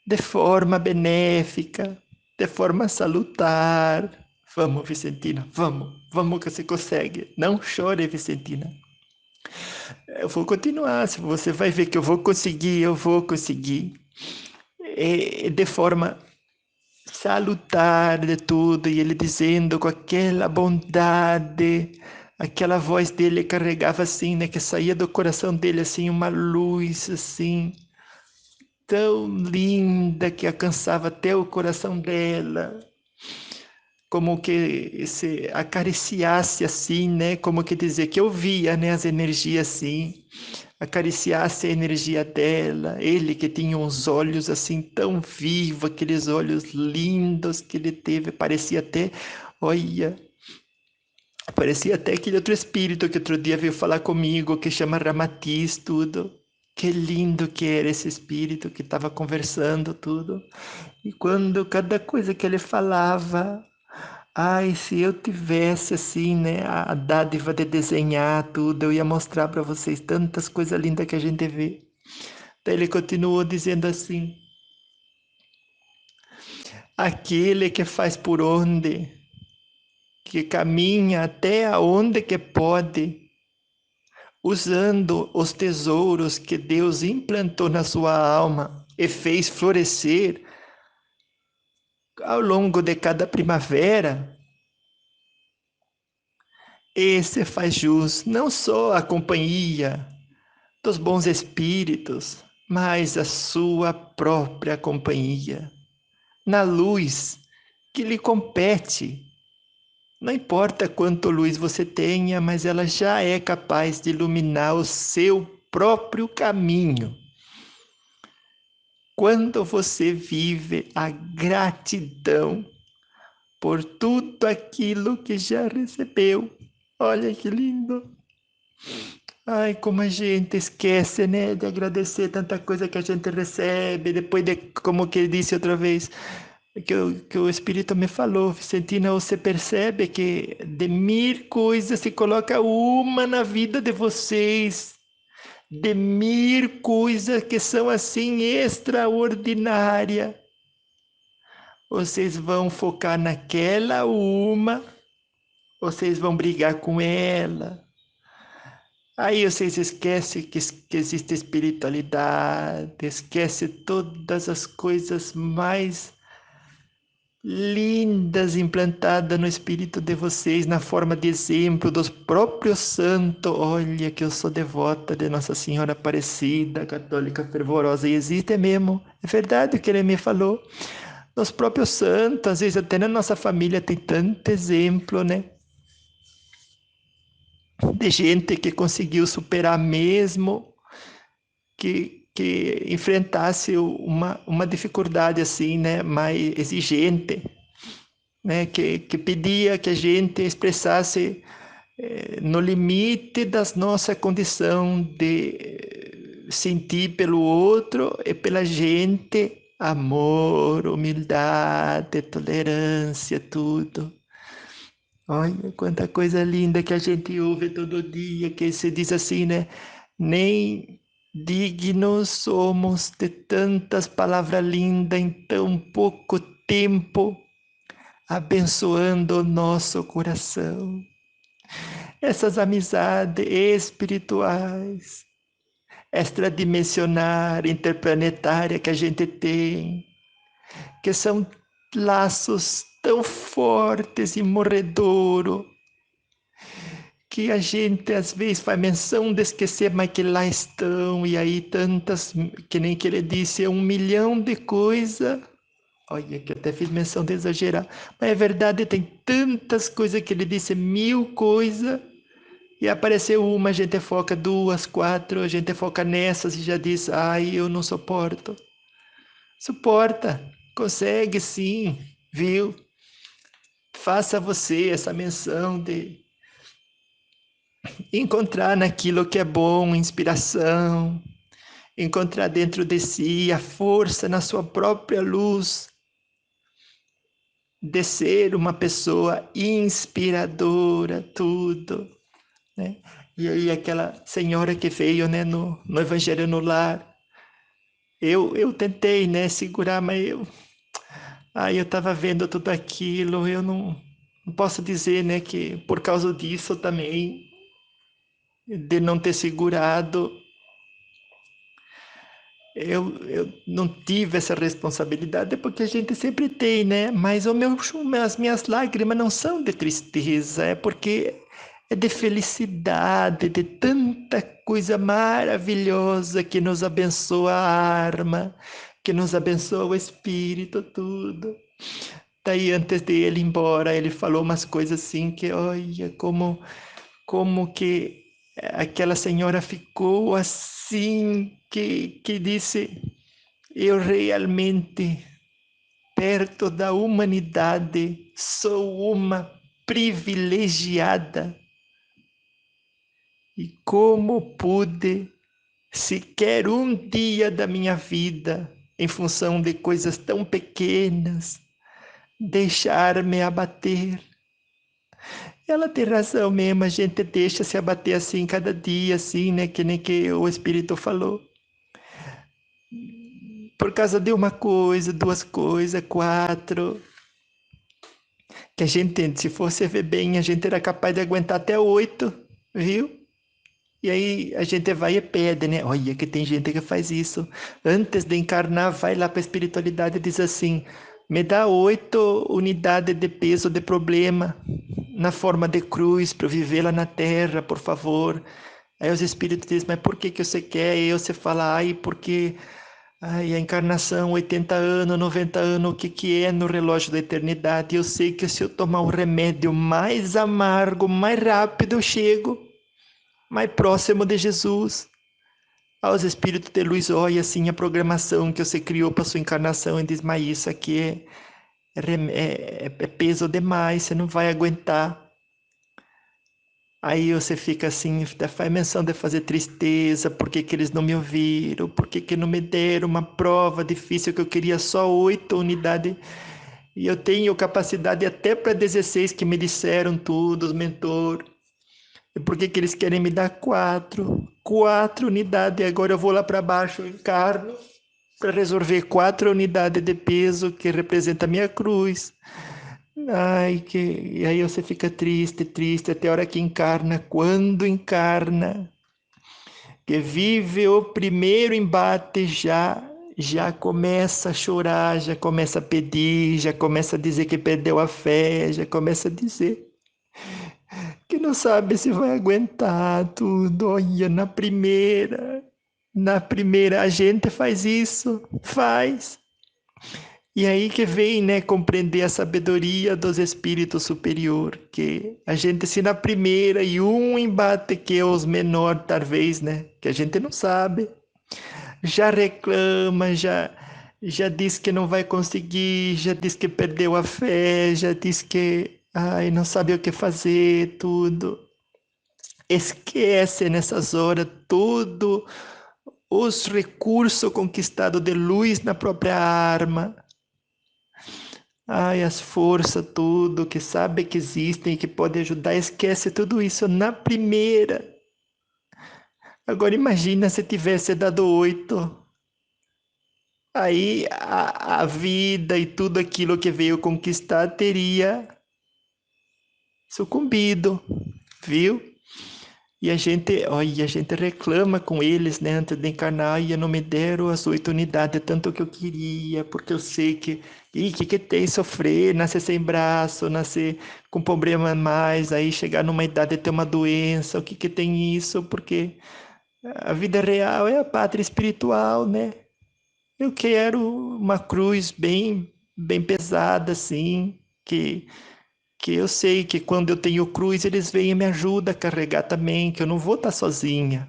de forma benéfica, de forma salutar. Vamos, Vicentina, vamos que você consegue. Não chore, Vicentina. Eu vou continuar, você vai ver que eu vou conseguir. De forma salutar de tudo, e ele dizendo com aquela bondade, aquela voz dele carregava assim, né, que saía do coração dele assim, uma luz assim, tão linda que alcançava até o coração dela, como que se acariciasse assim, né, como que dizer que eu via, né, as energias assim, acariciasse a energia dela, ele que tinha uns olhos assim tão vivos, aqueles olhos lindos que ele teve, parecia até, olha, parecia até aquele outro espírito que outro dia veio falar comigo, que chama Ramatiz, tudo. Que lindo que era esse espírito que estava conversando, tudo. E quando cada coisa que ele falava, ai, se eu tivesse assim, né, a dádiva de desenhar tudo, eu ia mostrar para vocês tantas coisas lindas que a gente vê. Daí ele continuou dizendo assim: aquele que faz por onde, que caminha até aonde que pode, usando os tesouros que Deus implantou na sua alma e fez florescer ao longo de cada primavera, esse faz jus não só à companhia dos bons espíritos, mas à sua própria companhia, na luz que lhe compete. Não importa quanto luz você tenha, mas ela já é capaz de iluminar o seu próprio caminho. Quando você vive a gratidão por tudo aquilo que já recebeu. Olha que lindo. Ai, como a gente esquece, né, de agradecer tanta coisa que a gente recebe, depois de, como que ele disse outra vez, que o Espírito me falou, Vicentina, você percebe que de 1000 coisas se coloca uma na vida de vocês, de 1000 coisas que são assim extraordinárias. Vocês vão focar naquela uma, vocês vão brigar com ela. Aí vocês esquecem que existe espiritualidade, esquece todas as coisas mais lindas implantadas no espírito de vocês, na forma de exemplo dos próprios santos. Olha que eu sou devota de Nossa Senhora Aparecida, católica fervorosa, e existe mesmo, é verdade o que ele me falou. Nos próprios santos, às vezes até na nossa família tem tanto exemplo, né? De gente que conseguiu superar mesmo, que enfrentasse uma dificuldade assim, né? Mais exigente, né? Que pedia que a gente expressasse no limite da nossa condição de sentir pelo outro e pela gente amor, humildade, tolerância, tudo. Olha quanta coisa linda que a gente ouve todo dia, que se diz assim, né? Nem dignos somos de tantas palavras lindas em tão pouco tempo, abençoando o nosso coração. Essas amizades espirituais, extradimensionar, interplanetária que a gente tem, que são laços tão fortes e morredouro, que a gente às vezes faz menção de esquecer, mas que lá estão, e aí tantas, que nem que ele disse, 1 milhão de coisas. Olha, que eu até fiz menção de exagerar, mas é verdade, tem tantas coisas que ele disse, 1000 coisas, e apareceu uma, a gente foca 2, 4, a gente foca nessas e já diz, ai, eu não suporto. Suporta, consegue sim, viu? Faça você essa menção de encontrar naquilo que é bom, inspiração, encontrar dentro de si a força na sua própria luz, de ser uma pessoa inspiradora, tudo, né? E aí aquela senhora que veio, né, no Evangelho no Lar, eu tentei, né, segurar, mas eu estava vendo tudo aquilo, eu não posso dizer, né, que por causa disso também, de não ter segurado, eu não tive essa responsabilidade, porque a gente sempre tem, né? Mas as minhas lágrimas não são de tristeza, é porque é de felicidade, de tanta coisa maravilhosa que nos abençoa a alma, que nos abençoa o espírito, tudo. Daí, antes de ele ir embora, ele falou umas coisas assim que, olha, como que aquela senhora ficou assim, que disse, eu realmente, perto da humanidade, sou uma privilegiada. E como pude, sequer um dia da minha vida, em função de coisas tão pequenas, deixar-me abater. Ela tem razão mesmo, a gente deixa se abater assim cada dia, assim, né? Que nem que o Espírito falou. Por causa de uma coisa, 2 coisas, 4. Que a gente, se fosse ver bem, a gente era capaz de aguentar até 8, viu? E aí a gente vai e pede, né? Olha que tem gente que faz isso. Antes de encarnar, vai lá para a espiritualidade e diz assim, me dá 8 unidades de peso de problema na forma de cruz para eu viver lá na Terra, por favor. Aí os espíritos dizem, mas por que você quer? E você fala, porque a encarnação, 80 anos, 90 anos, o que é no relógio da eternidade? Eu sei que se eu tomar um remédio mais amargo, mais rápido eu chego, mais próximo de Jesus. Aos espíritos de luz, olha assim a programação que você criou para sua encarnação e diz, mas isso aqui é peso demais, você não vai aguentar. Aí você fica assim, faz menção de fazer tristeza, por que eles não me ouviram, por que não me deram uma prova difícil que eu queria só 8 unidades, e eu tenho capacidade até para 16 que me disseram tudo, os mentores, e por que eles querem me dar 4 unidades, e agora eu vou lá para baixo, eu encarno, para resolver 4 unidades de peso que representa a minha cruz. E aí você fica triste, triste, até a hora que encarna. Quando encarna, que vive o primeiro embate, já começa a chorar, já começa a pedir, já começa a dizer que perdeu a fé, já começa a dizer que não sabe se vai aguentar tudo. Olha, na primeira a gente faz isso, faz. E aí que vem, né, compreender a sabedoria dos espíritos superior, que a gente se na primeira e um embate que é os menor, talvez, né, que a gente não sabe, já reclama, já diz que não vai conseguir, já diz que perdeu a fé, já diz que não sabe o que fazer, tudo. Esquece nessas horas tudo os recursos conquistados de luz na própria arma. As forças, tudo, que sabe que existem e que pode ajudar, esquece tudo isso na primeira. Agora imagina se tivesse dado 8. Aí a vida e tudo aquilo que veio conquistar teria sucumbido, viu? E a gente reclama com eles, né, antes de encarnar, e não me deram as 8 unidades, tanto que eu queria, porque eu sei que, que tem sofrer, nascer sem braço, nascer com problema a mais, aí chegar numa idade de ter uma doença, o que tem isso, porque a vida real é a pátria espiritual, né? Eu quero uma cruz bem pesada, assim, que eu sei que quando eu tenho cruz, eles vêm e me ajudam a carregar também, que eu não vou estar sozinha.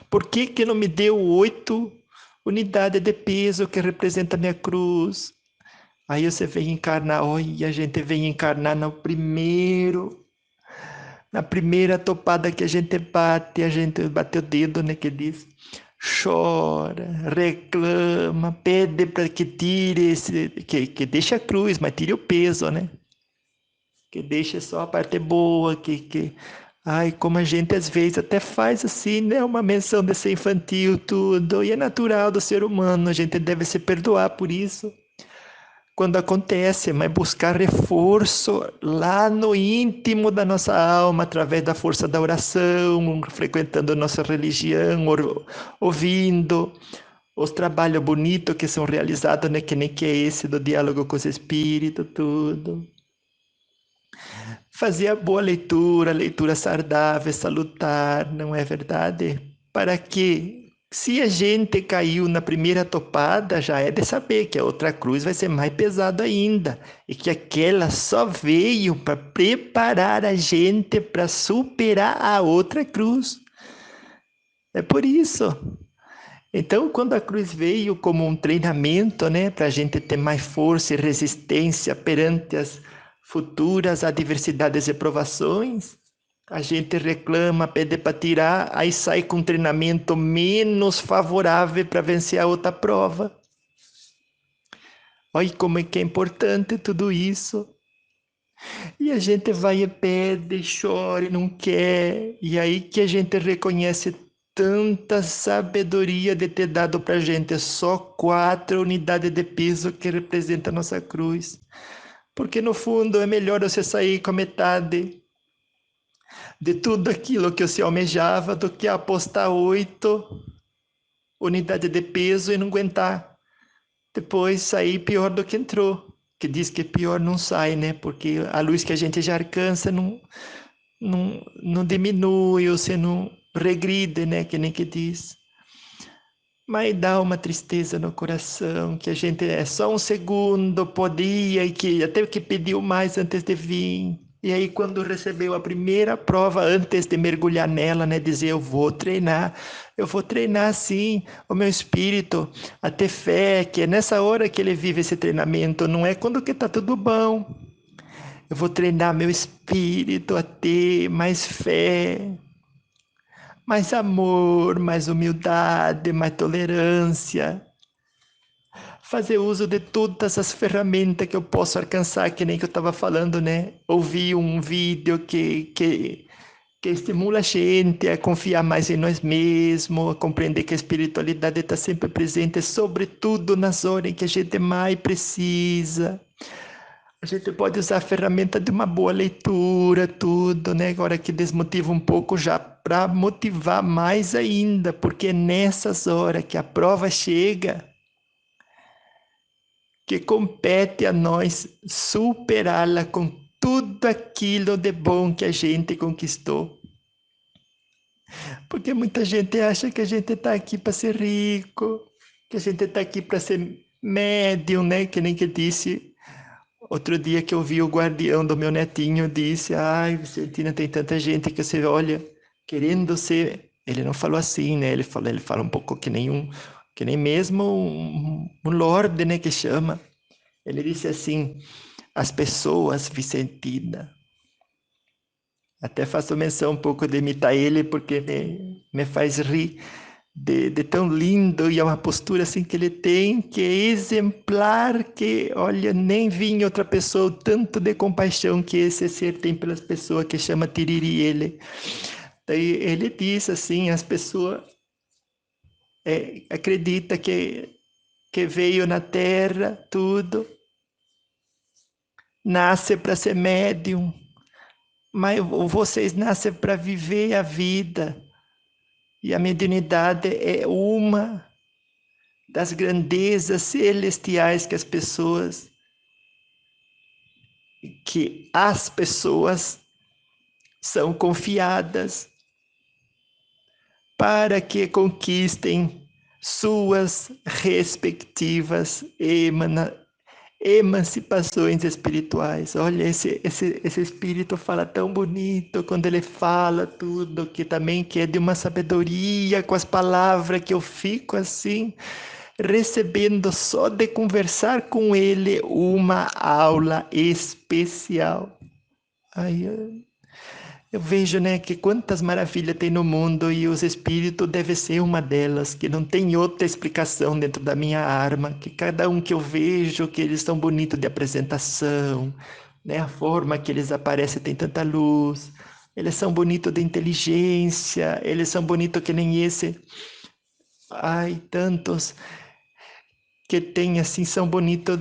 Por que que não me deu 8 unidades de peso que representa a minha cruz? Aí você vem encarnar, olha, a gente vem encarnar na primeira topada que a gente bate o dedo, né, que diz, chora, reclama, pede para que tire que deixe a cruz, mas tire o peso, né? Que deixe só a parte boa, ai, como a gente às vezes até faz assim, né, uma menção de ser infantil, tudo, e é natural do ser humano, a gente deve se perdoar por isso quando acontece, mas buscar reforço lá no íntimo da nossa alma, através da força da oração, frequentando a nossa religião, ouvindo os trabalhos bonitos que são realizados, né, que nem que é esse do diálogo com os espíritos, tudo. Fazer a boa leitura saudável, salutar, não é verdade? Para que, se a gente caiu na primeira topada, já é de saber que a outra cruz vai ser mais pesada ainda. E que aquela só veio para preparar a gente para superar a outra cruz. É por isso. Então, quando a cruz veio como um treinamento, né, para a gente ter mais força e resistência perante as futuras adversidades e provações, a gente reclama, pede para tirar, aí sai com um treinamento menos favorável para vencer a outra prova. Olha como é que é importante tudo isso. E a gente vai e pede, chora e não quer. E aí que a gente reconhece tanta sabedoria de ter dado para a gente só 4 unidades de peso que representa a nossa cruz. Porque no fundo é melhor você sair com a metade de tudo aquilo que você almejava do que apostar 8 unidades de peso e não aguentar. Depois sair pior do que entrou. Que diz que pior não sai, né? Porque a luz que a gente já alcança não diminui, ou você não regride, né? Que nem que diz. Mas dá uma tristeza no coração, que a gente é só um segundo, podia, e que até que pediu mais antes de vir. E aí, quando recebeu a primeira prova, antes de mergulhar nela, né, dizer: eu vou treinar sim o meu espírito a ter fé, que é nessa hora que ele vive esse treinamento, não é quando que tá tudo bom. Eu vou treinar meu espírito a ter mais fé, mais amor, mais humildade, mais tolerância. Fazer uso de todas as ferramentas que eu posso alcançar, que nem que eu estava falando, né? Ouvir um vídeo que estimula a gente a confiar mais em nós mesmos, a compreender que a espiritualidade está sempre presente, sobretudo nas horas em que a gente mais precisa. A gente pode usar a ferramenta de uma boa leitura, tudo, né? Agora que desmotiva um pouco já para motivar mais ainda, porque é nessas horas que a prova chega, que compete a nós superá-la com tudo aquilo de bom que a gente conquistou. Porque muita gente acha que a gente está aqui para ser rico, que a gente está aqui para ser médium, né? Que nem que disse outro dia que eu vi o guardião do meu netinho, disse: ai, Vicentina, tem tanta gente que você olha querendo ser. Ele não falou assim, né? Ele fala um pouco que nem mesmo um lorde, né? Que chama. Ele disse assim: as pessoas, Vicentina. Até faço menção um pouco de imitar ele, porque me faz rir de tão lindo, e é uma postura assim que ele tem, que é exemplar, que, olha, nem vi em outra pessoa o tanto de compaixão que esse ser tem pelas pessoas, que chama Tiriri ele. Daí ele diz assim, as pessoas acreditam que veio na Terra, tudo, nasce para ser médium, mas vocês nascem para viver a vida. E a mediunidade é uma das grandezas celestiais que as pessoas são confiadas para que conquistem suas respectivas emancipações espirituais. Olha, esse espírito fala tão bonito quando ele fala tudo, que é de uma sabedoria com as palavras que eu fico assim, recebendo só de conversar com ele uma aula especial. Ai, eu vejo, né, que quantas maravilhas tem no mundo e os espíritos devem ser uma delas, que não tem outra explicação dentro da minha arma, que cada um que eu vejo, que eles são bonitos de apresentação, né, a forma que eles aparecem tem tanta luz, eles são bonitos de inteligência, eles são bonitos que nem esse. Ai, tantos que tem assim, são bonitos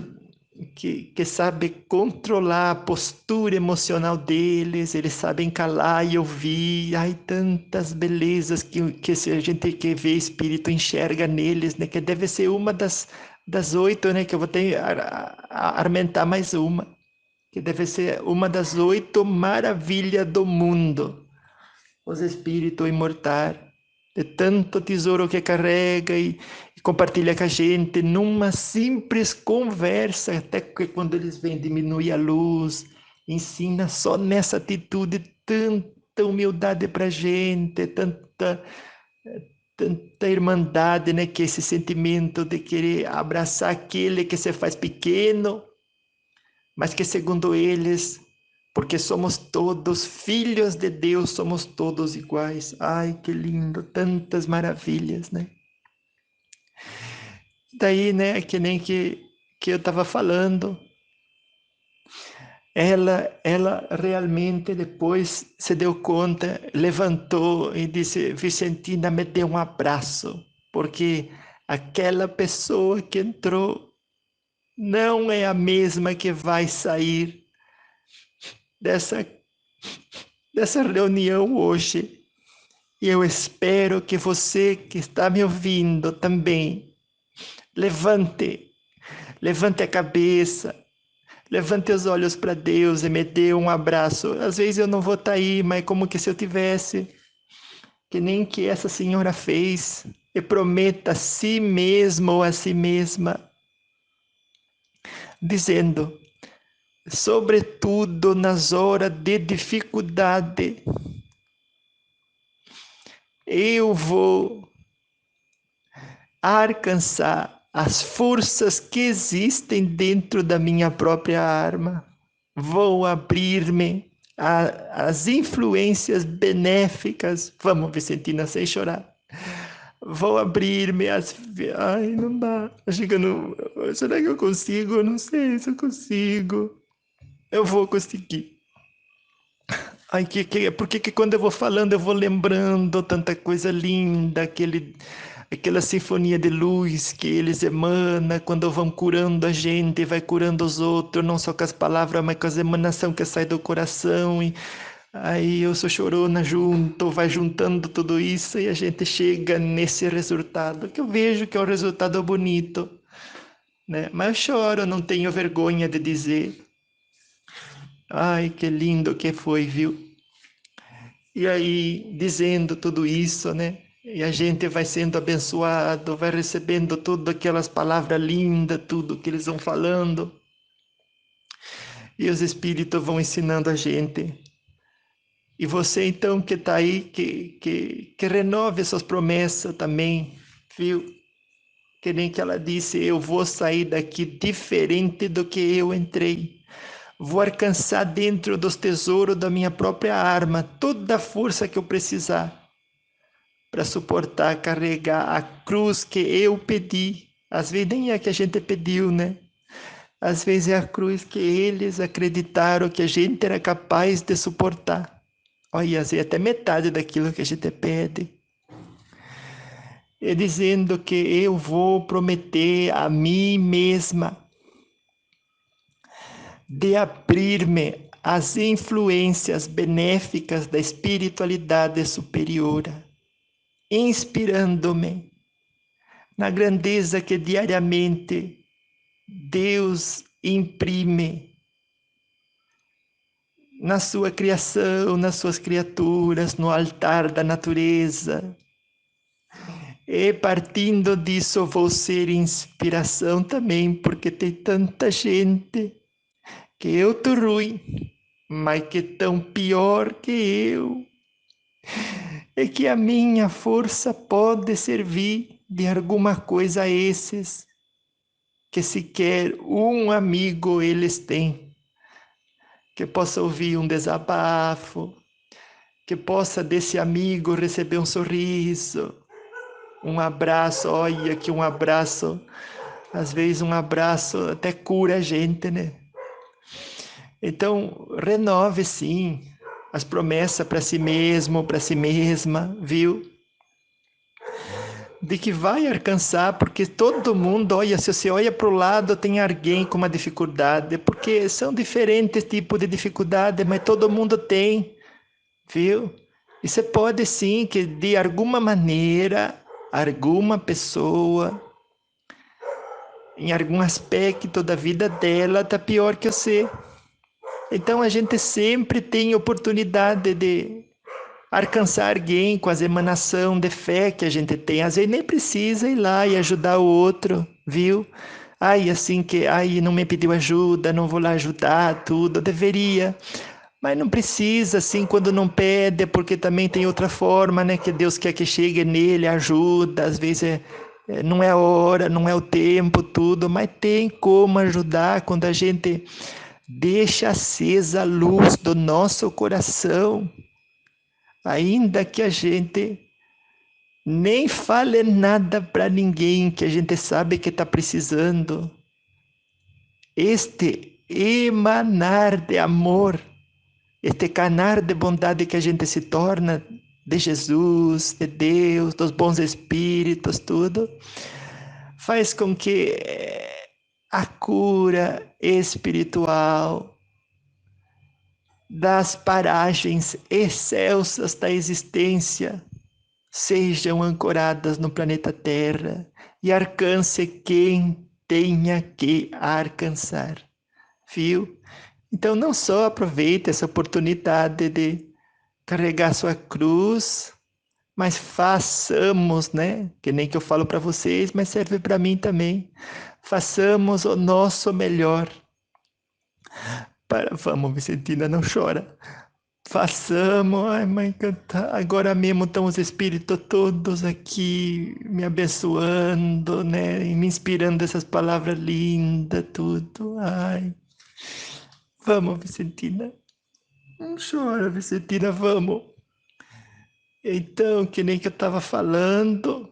que sabe controlar a postura emocional deles, eles sabem calar e ouvir. Ai, tantas belezas que se a gente que vê espírito enxerga neles, né? Que deve ser uma das 8, né? Que eu vou ter a armentar mais uma. Que deve ser uma das 8 maravilhas do mundo. Os espíritos imortais. De tanto tesouro que carrega e compartilha com a gente numa simples conversa, até que quando eles vêm diminuir a luz, ensina só nessa atitude tanta humildade para a gente, tanta irmandade, né? Que esse sentimento de querer abraçar aquele que se faz pequeno, mas que segundo eles, porque somos todos filhos de Deus, somos todos iguais. Ai, que lindo, tantas maravilhas, né? Daí, né, que nem que eu estava falando, ela realmente depois se deu conta, levantou e disse: Vicentina, me dê um abraço, porque aquela pessoa que entrou não é a mesma que vai sair dessa, dessa reunião hoje. E eu espero que você que está me ouvindo também levante a cabeça, levante os olhos para Deus e me dê um abraço. Às vezes eu não vou estar aí, mas como que se eu tivesse, que nem que essa senhora fez, e prometa a si mesmo ou a si mesma, dizendo, sobretudo nas horas de dificuldade, eu vou alcançar as forças que existem dentro da minha própria alma. Vou abrir-me às influências benéficas. Vamos, Vicentina, sem chorar. Vou abrir-me às... Ai, não dá. Chegando... Será que eu consigo? Eu não sei se eu consigo. Eu vou conseguir. Ai, porque que quando eu vou falando, eu vou lembrando tanta coisa linda, aquela sinfonia de luz que eles emanam quando vão curando a gente, vai curando os outros, não só com as palavras, mas com as emanações que saem do coração. E aí eu sou chorona junto, vai juntando tudo isso e a gente chega nesse resultado, que eu vejo que é um resultado bonito, né? Mas eu choro, não tenho vergonha de dizer. Ai, que lindo que foi, viu? E aí, dizendo tudo isso, né? E a gente vai sendo abençoado, vai recebendo todas aquelas palavras lindas, tudo que eles vão falando. E os Espíritos vão ensinando a gente. E você, então, que está aí, que renove essas promessas também, viu? Que nem que ela disse, eu vou sair daqui diferente do que eu entrei. Vou alcançar dentro dos tesouros da minha própria arma toda a força que eu precisar para suportar, carregar a cruz que eu pedi. Às vezes nem é que a gente pediu, né? Às vezes é a cruz que eles acreditaram que a gente era capaz de suportar. Olha, às vezes até metade daquilo que a gente pede. E dizendo que eu vou prometer a mim mesma de abrir-me as influências benéficas da espiritualidade superior, inspirando-me na grandeza que diariamente Deus imprime na sua criação, nas suas criaturas, no altar da natureza. E partindo disso vou ser inspiração também, porque tem tanta gente que eu tô ruim, mas que tão pior que eu. E que a minha força pode servir de alguma coisa a esses que sequer um amigo eles têm, que possa ouvir um desabafo, que possa desse amigo receber um sorriso, um abraço. Olha que um abraço, às vezes um abraço até cura a gente, né? Então, renove sim as promessas para si mesmo, para si mesma, viu? De que vai alcançar, porque todo mundo, olha, se você olha para o lado, tem alguém com uma dificuldade, porque são diferentes tipos de dificuldade, mas todo mundo tem, viu? E você pode sim, que de alguma maneira, alguma pessoa, em algum aspecto da vida dela, está pior que você. Então a gente sempre tem oportunidade de alcançar alguém com as emanação de fé que a gente tem. Às vezes nem precisa ir lá e ajudar o outro, viu? Ai, assim que, ai, não me pediu ajuda, não vou lá ajudar, tudo, deveria. Mas não precisa, assim, quando não pede, porque também tem outra forma, né? Que Deus quer que chegue nele, ajuda, às vezes não é a hora, não é o tempo, tudo, mas tem como ajudar quando a gente deixa acesa a luz do nosso coração. Ainda que a gente nem fale nada para ninguém, que a gente sabe que está precisando. Este emanar de amor, este canal de bondade que a gente se torna de Jesus, de Deus, dos bons espíritos, tudo, faz com que a cura espiritual das paragens excelsas da existência sejam ancoradas no planeta Terra e alcance quem tenha que alcançar, viu? Então não só aproveite essa oportunidade de carregar sua cruz, mas façamos, né? Que nem que eu falo para vocês, mas serve para mim também. Façamos o nosso melhor. Vamos, Vicentina, não chora. Façamos, ai mãe, agora mesmo estão os espíritos todos aqui me abençoando, né? E me inspirando essas palavras lindas, tudo. Ai, vamos, Vicentina. Não chora, Vicentina, vamos. Então, que nem que eu estava falando,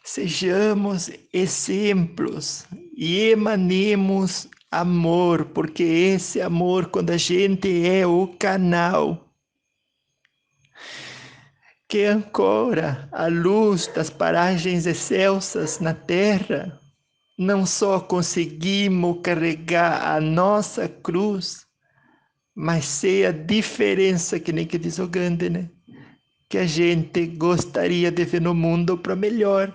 sejamos exemplos e emanemos amor, porque esse amor, quando a gente é o canal que ancora a luz das paragens excelsas na terra, não só conseguimos carregar a nossa cruz, mas ser a diferença, que nem que diz o Gandhi, né? Que a gente gostaria de ver no mundo para melhor,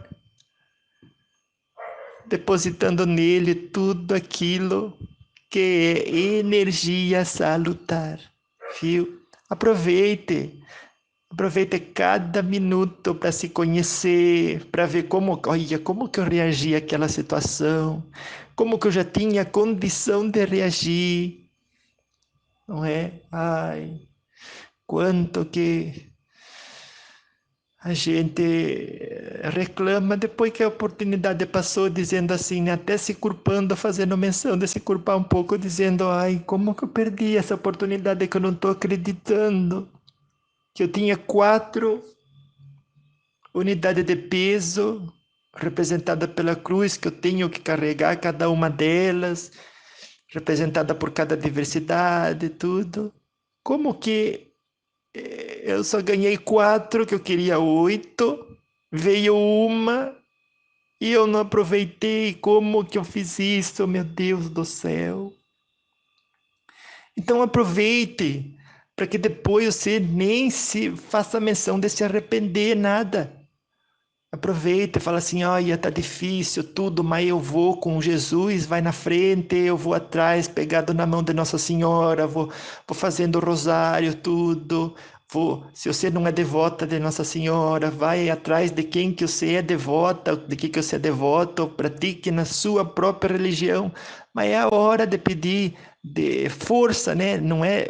depositando nele tudo aquilo que é energia salutar, viu? Aproveite cada minuto para se conhecer, para ver olha, como que eu reagi àquela situação, como que eu já tinha condição de reagir, não é? Ai, quanto que a gente reclama depois que a oportunidade passou, dizendo assim, até se culpando, fazendo menção de se culpar um pouco, dizendo, ai, como que eu perdi essa oportunidade que eu não estou acreditando, que eu tinha 4 unidades de peso representada pela cruz, que eu tenho que carregar cada uma delas, representada por cada diversidade, tudo. Como que eu só ganhei 4, que eu queria 8, veio uma e eu não aproveitei. Como que eu fiz isso, meu Deus do céu? Então aproveite, para que depois você nem se faça menção de se arrepender, nada. Aproveita e fala assim, olha, tá difícil tudo, mas eu vou com Jesus, vai na frente, eu vou atrás, pegado na mão de Nossa Senhora, vou fazendo o rosário, tudo. Se você não é devota de Nossa Senhora, vai atrás de quem que você é devota, de que você é devoto, pratique na sua própria religião. Mas é a hora de pedir de força, né? Não é,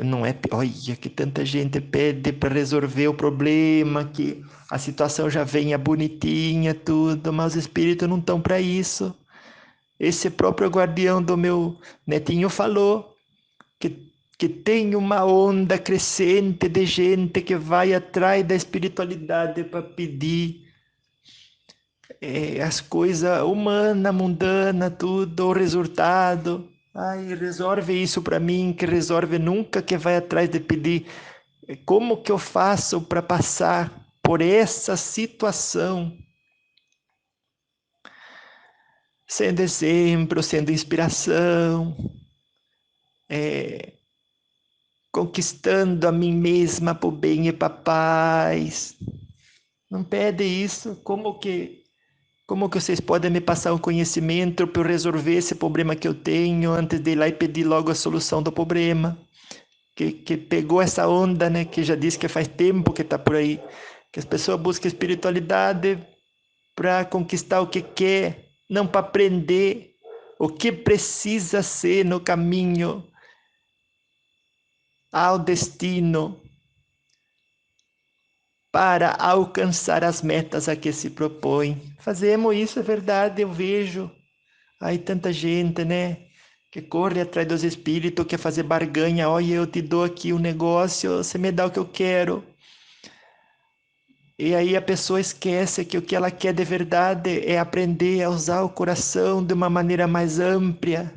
olha que tanta gente pede para resolver o problema, que a situação já venha bonitinha, tudo, mas os espíritos não estão para isso. Esse próprio guardião do meu netinho falou que tem uma onda crescente de gente que vai atrás da espiritualidade para pedir as coisas humanas, mundanas, tudo, o resultado. Ai, resolve isso para mim, que resolve nunca que vai atrás de pedir como que eu faço para passar por essa situação, sendo exemplo, sendo inspiração, conquistando a mim mesma para o bem e para a paz. Não pede isso, como que vocês podem me passar um conhecimento para eu resolver esse problema que eu tenho antes de ir lá e pedir logo a solução do problema? Que pegou essa onda, né? Que já disse que faz tempo que está por aí, que as pessoas buscam espiritualidade para conquistar o que quer, não para aprender o que precisa ser no caminho ao destino para alcançar as metas a que se propõe. Fazemos isso, é verdade, eu vejo. Aí tanta gente, né? Que corre atrás dos espíritos, quer fazer barganha. Olha, eu te dou aqui um negócio, você me dá o que eu quero. E aí a pessoa esquece que o que ela quer de verdade é aprender a usar o coração de uma maneira mais ampla,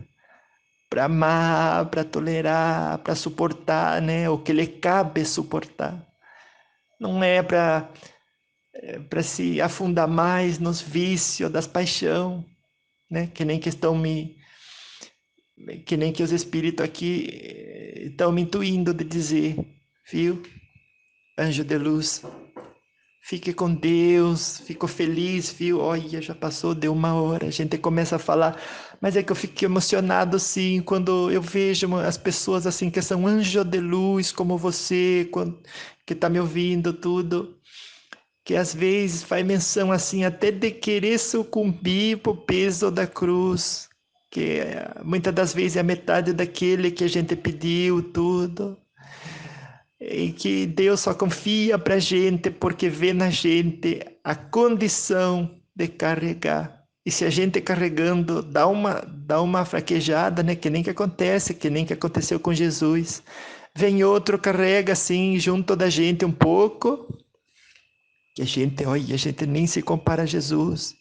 para amar, para tolerar, para suportar, né? O que lhe cabe suportar. Não é para se afundar mais nos vícios das paixão, né? Que nem que os espíritos aqui estão me intuindo de dizer, viu? Anjo de luz, fique com Deus, fico feliz, viu? Olha, já passou de 1 hora, a gente começa a falar, mas é que eu fico emocionado, sim, quando eu vejo as pessoas assim, que são anjos de luz, como você, que está me ouvindo, tudo, que às vezes faz menção assim, até de querer sucumbir para o peso da cruz, que muitas das vezes é a metade daquele que a gente pediu, tudo, e que Deus só confia para a gente porque vê na gente a condição de carregar. E se a gente carregando dá uma fraquejada, né? Que nem que acontece, que nem que aconteceu com Jesus. Vem outro, carrega assim junto da gente um pouco, que olha, a gente nem se compara a Jesus.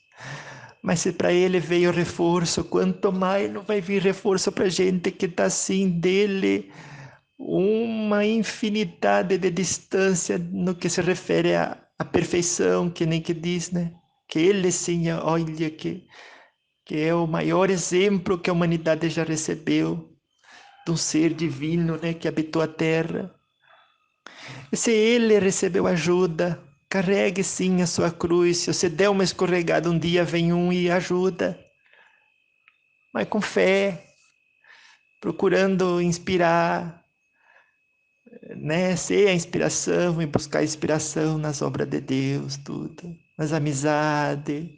Mas se para ele veio reforço, quanto mais não vai vir reforço para a gente que está assim dele, uma infinidade de distância no que se refere à perfeição, que nem que diz, né? Que ele sim, olha, que é o maior exemplo que a humanidade já recebeu de um ser divino, né? Que habitou a terra. E se ele recebeu ajuda, carregue sim a sua cruz. Se você der uma escorregada um dia, vem um e ajuda. Mas com fé, procurando inspirar, né? Ser a inspiração e buscar inspiração nas obras de Deus, tudo. Nas amizades.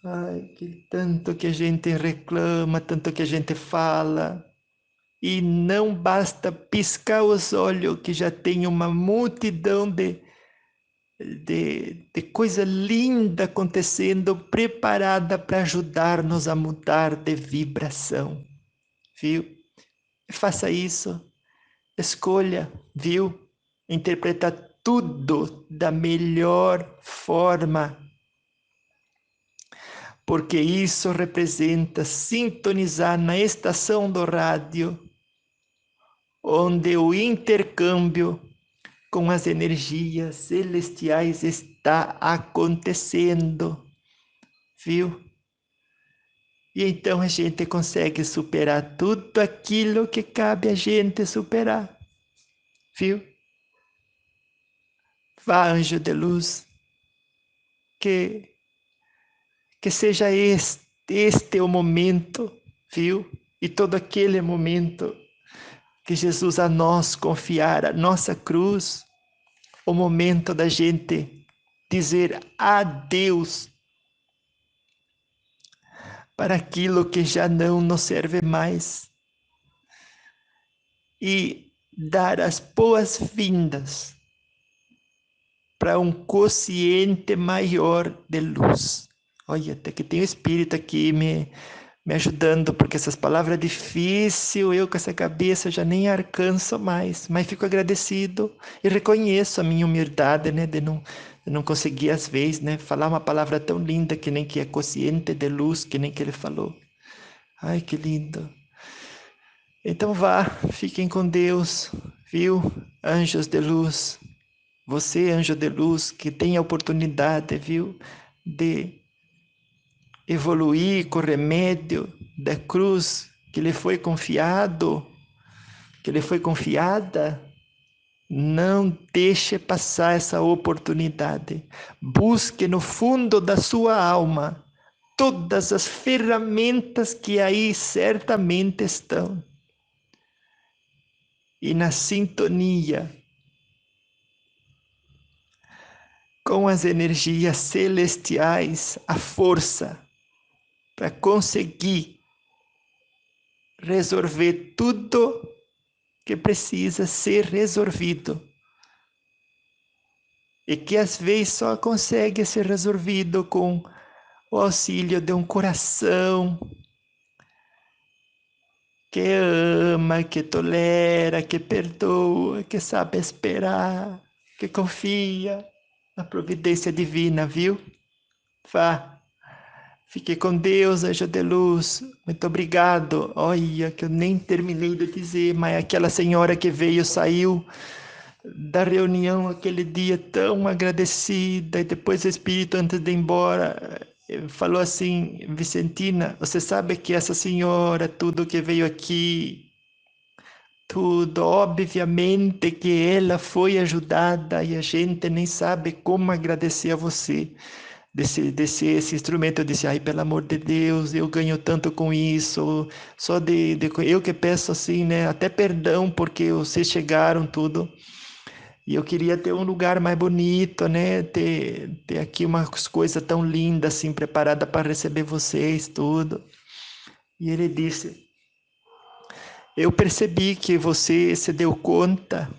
Ai, que tanto que a gente reclama, tanto que a gente fala. E não basta piscar os olhos, que já tem uma multidão de coisa linda acontecendo, preparada para ajudar-nos a mudar de vibração, viu? Faça isso, escolha, viu? Interpretar tudo da melhor forma, porque isso representa sintonizar na estação do rádio, onde o intercâmbio com as energias celestiais está acontecendo, viu? E então a gente consegue superar tudo aquilo que cabe a gente superar. Viu? Vá, anjo de luz, que, que seja este o momento, viu? E todo aquele momento que Jesus a nós confiar, a nossa cruz, o momento da gente dizer adeus para aquilo que já não nos serve mais e dar as boas-vindas para um consciente maior de luz. Olha, até que tem o Espírito aqui me ajudando, porque essas palavras difíceis, eu com essa cabeça já nem alcanço mais, mas fico agradecido e reconheço a minha humildade, né, de não conseguir às vezes, né, falar uma palavra tão linda que nem que é consciente de luz, que nem que ele falou. Ai, que lindo. Então vá, fiquem com Deus, viu? Anjos de luz. Você, anjo de luz, que tem a oportunidade, viu, de evoluir com o remédio da cruz que lhe foi confiado, que lhe foi confiada, não deixe passar essa oportunidade. Busque no fundo da sua alma todas as ferramentas que aí certamente estão. E na sintonia com as energias celestiais, a força para conseguir resolver tudo que precisa ser resolvido e que às vezes só consegue ser resolvido com o auxílio de um coração que ama, que tolera, que perdoa, que sabe esperar, que confia na providência divina, viu? Vá. Fique com Deus, anjo de luz. Muito obrigado. Olha, que eu nem terminei de dizer, mas aquela senhora que veio, saiu da reunião aquele dia tão agradecida, e depois o Espírito, antes de ir embora, falou assim: Vicentina, você sabe que essa senhora, tudo que veio aqui, tudo, obviamente que ela foi ajudada e a gente nem sabe como agradecer a você desse esse instrumento. Eu disse, ai, pelo amor de Deus, eu ganho tanto com isso, só eu que peço assim, né, até perdão, porque vocês chegaram tudo, e eu queria ter um lugar mais bonito, né, ter aqui umas coisas tão lindas, assim, preparada para receber vocês, tudo. E ele disse, eu percebi que você se deu conta,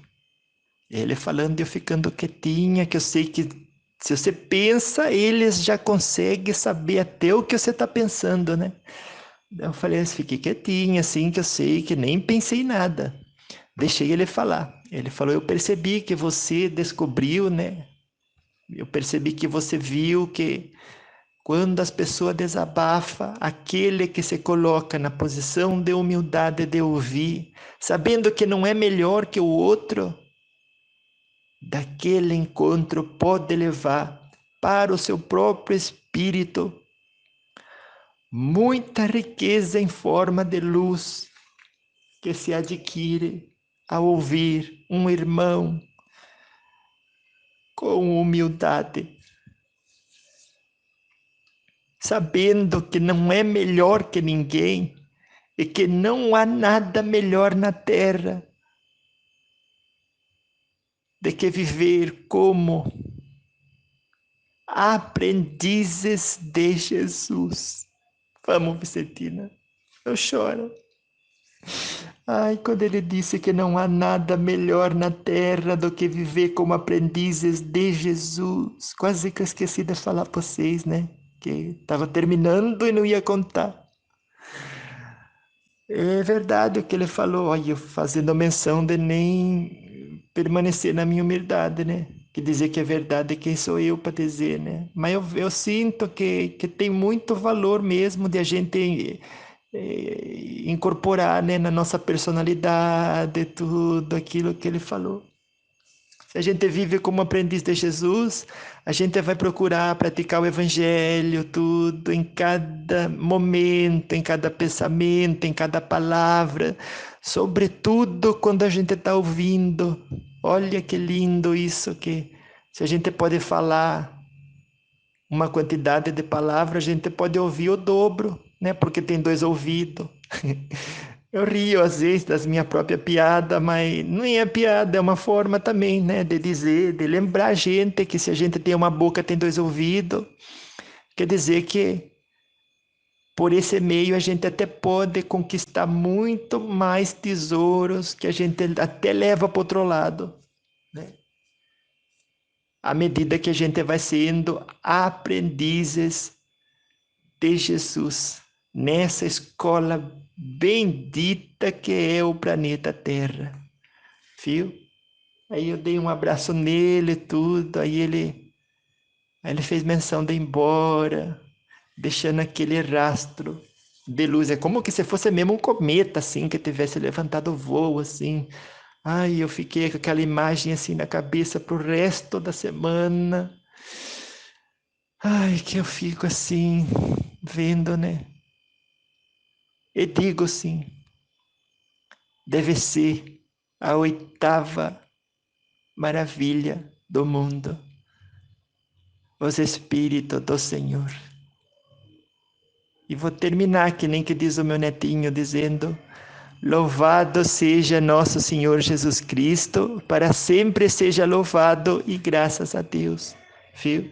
ele falando e eu ficando quietinha, que eu sei que se você pensa, eles já conseguem saber até o que você está pensando, né? Eu falei, fiquei quietinha, assim, que eu sei que nem pensei nada. Deixei ele falar. Ele falou, eu percebi que você descobriu, né? Eu percebi que você viu que quando as pessoas desabafam, aquele que se coloca na posição de humildade de ouvir, sabendo que não é melhor que o outro, daquele encontro pode levar para o seu próprio espírito muita riqueza em forma de luz que se adquire ao ouvir um irmão com humildade, sabendo que não é melhor que ninguém e que não há nada melhor na terra de que viver como aprendizes de Jesus. Vamos, Vicentina, eu choro. Ai, quando ele disse que não há nada melhor na terra do que viver como aprendizes de Jesus. Quase que eu esqueci de falar para vocês, né? Que estava terminando e não ia contar. É verdade o que ele falou, olha, eu fazendo menção de nem permanecer na minha humildade, né? Que dizer que é verdade, quem sou eu para dizer, né? Mas eu sinto que tem muito valor mesmo de a gente incorporar, né, na nossa personalidade tudo aquilo que ele falou. Se a gente vive como aprendiz de Jesus, a gente vai procurar praticar o Evangelho, tudo, em cada momento, em cada pensamento, em cada palavra, sobretudo quando a gente está ouvindo. Olha que lindo isso, que se a gente pode falar uma quantidade de palavras, a gente pode ouvir o dobro, né? Porque tem 2 ouvidos. Eu rio às vezes das minha própria piada, mas não é piada, é uma forma também, né, de dizer, de lembrar a gente que se a gente tem uma boca, tem 2 ouvidos. Quer dizer que por esse meio a gente até pode conquistar muito mais tesouros que a gente até leva para o outro lado, né? À medida que a gente vai sendo aprendizes de Jesus, nessa escola bendita que é o planeta Terra, viu? Aí eu dei um abraço nele e tudo, aí ele fez menção de ir embora, deixando aquele rastro de luz. É como que se fosse mesmo um cometa, assim, que tivesse levantado o voo, assim. Ai, eu fiquei com aquela imagem assim na cabeça pro resto da semana. Ai, que eu fico assim, vendo, né? E digo sim, deve ser a 8ª maravilha do mundo, os Espíritos do Senhor. E vou terminar, que nem que diz o meu netinho, dizendo: louvado seja nosso Senhor Jesus Cristo, para sempre seja louvado e graças a Deus. Viu?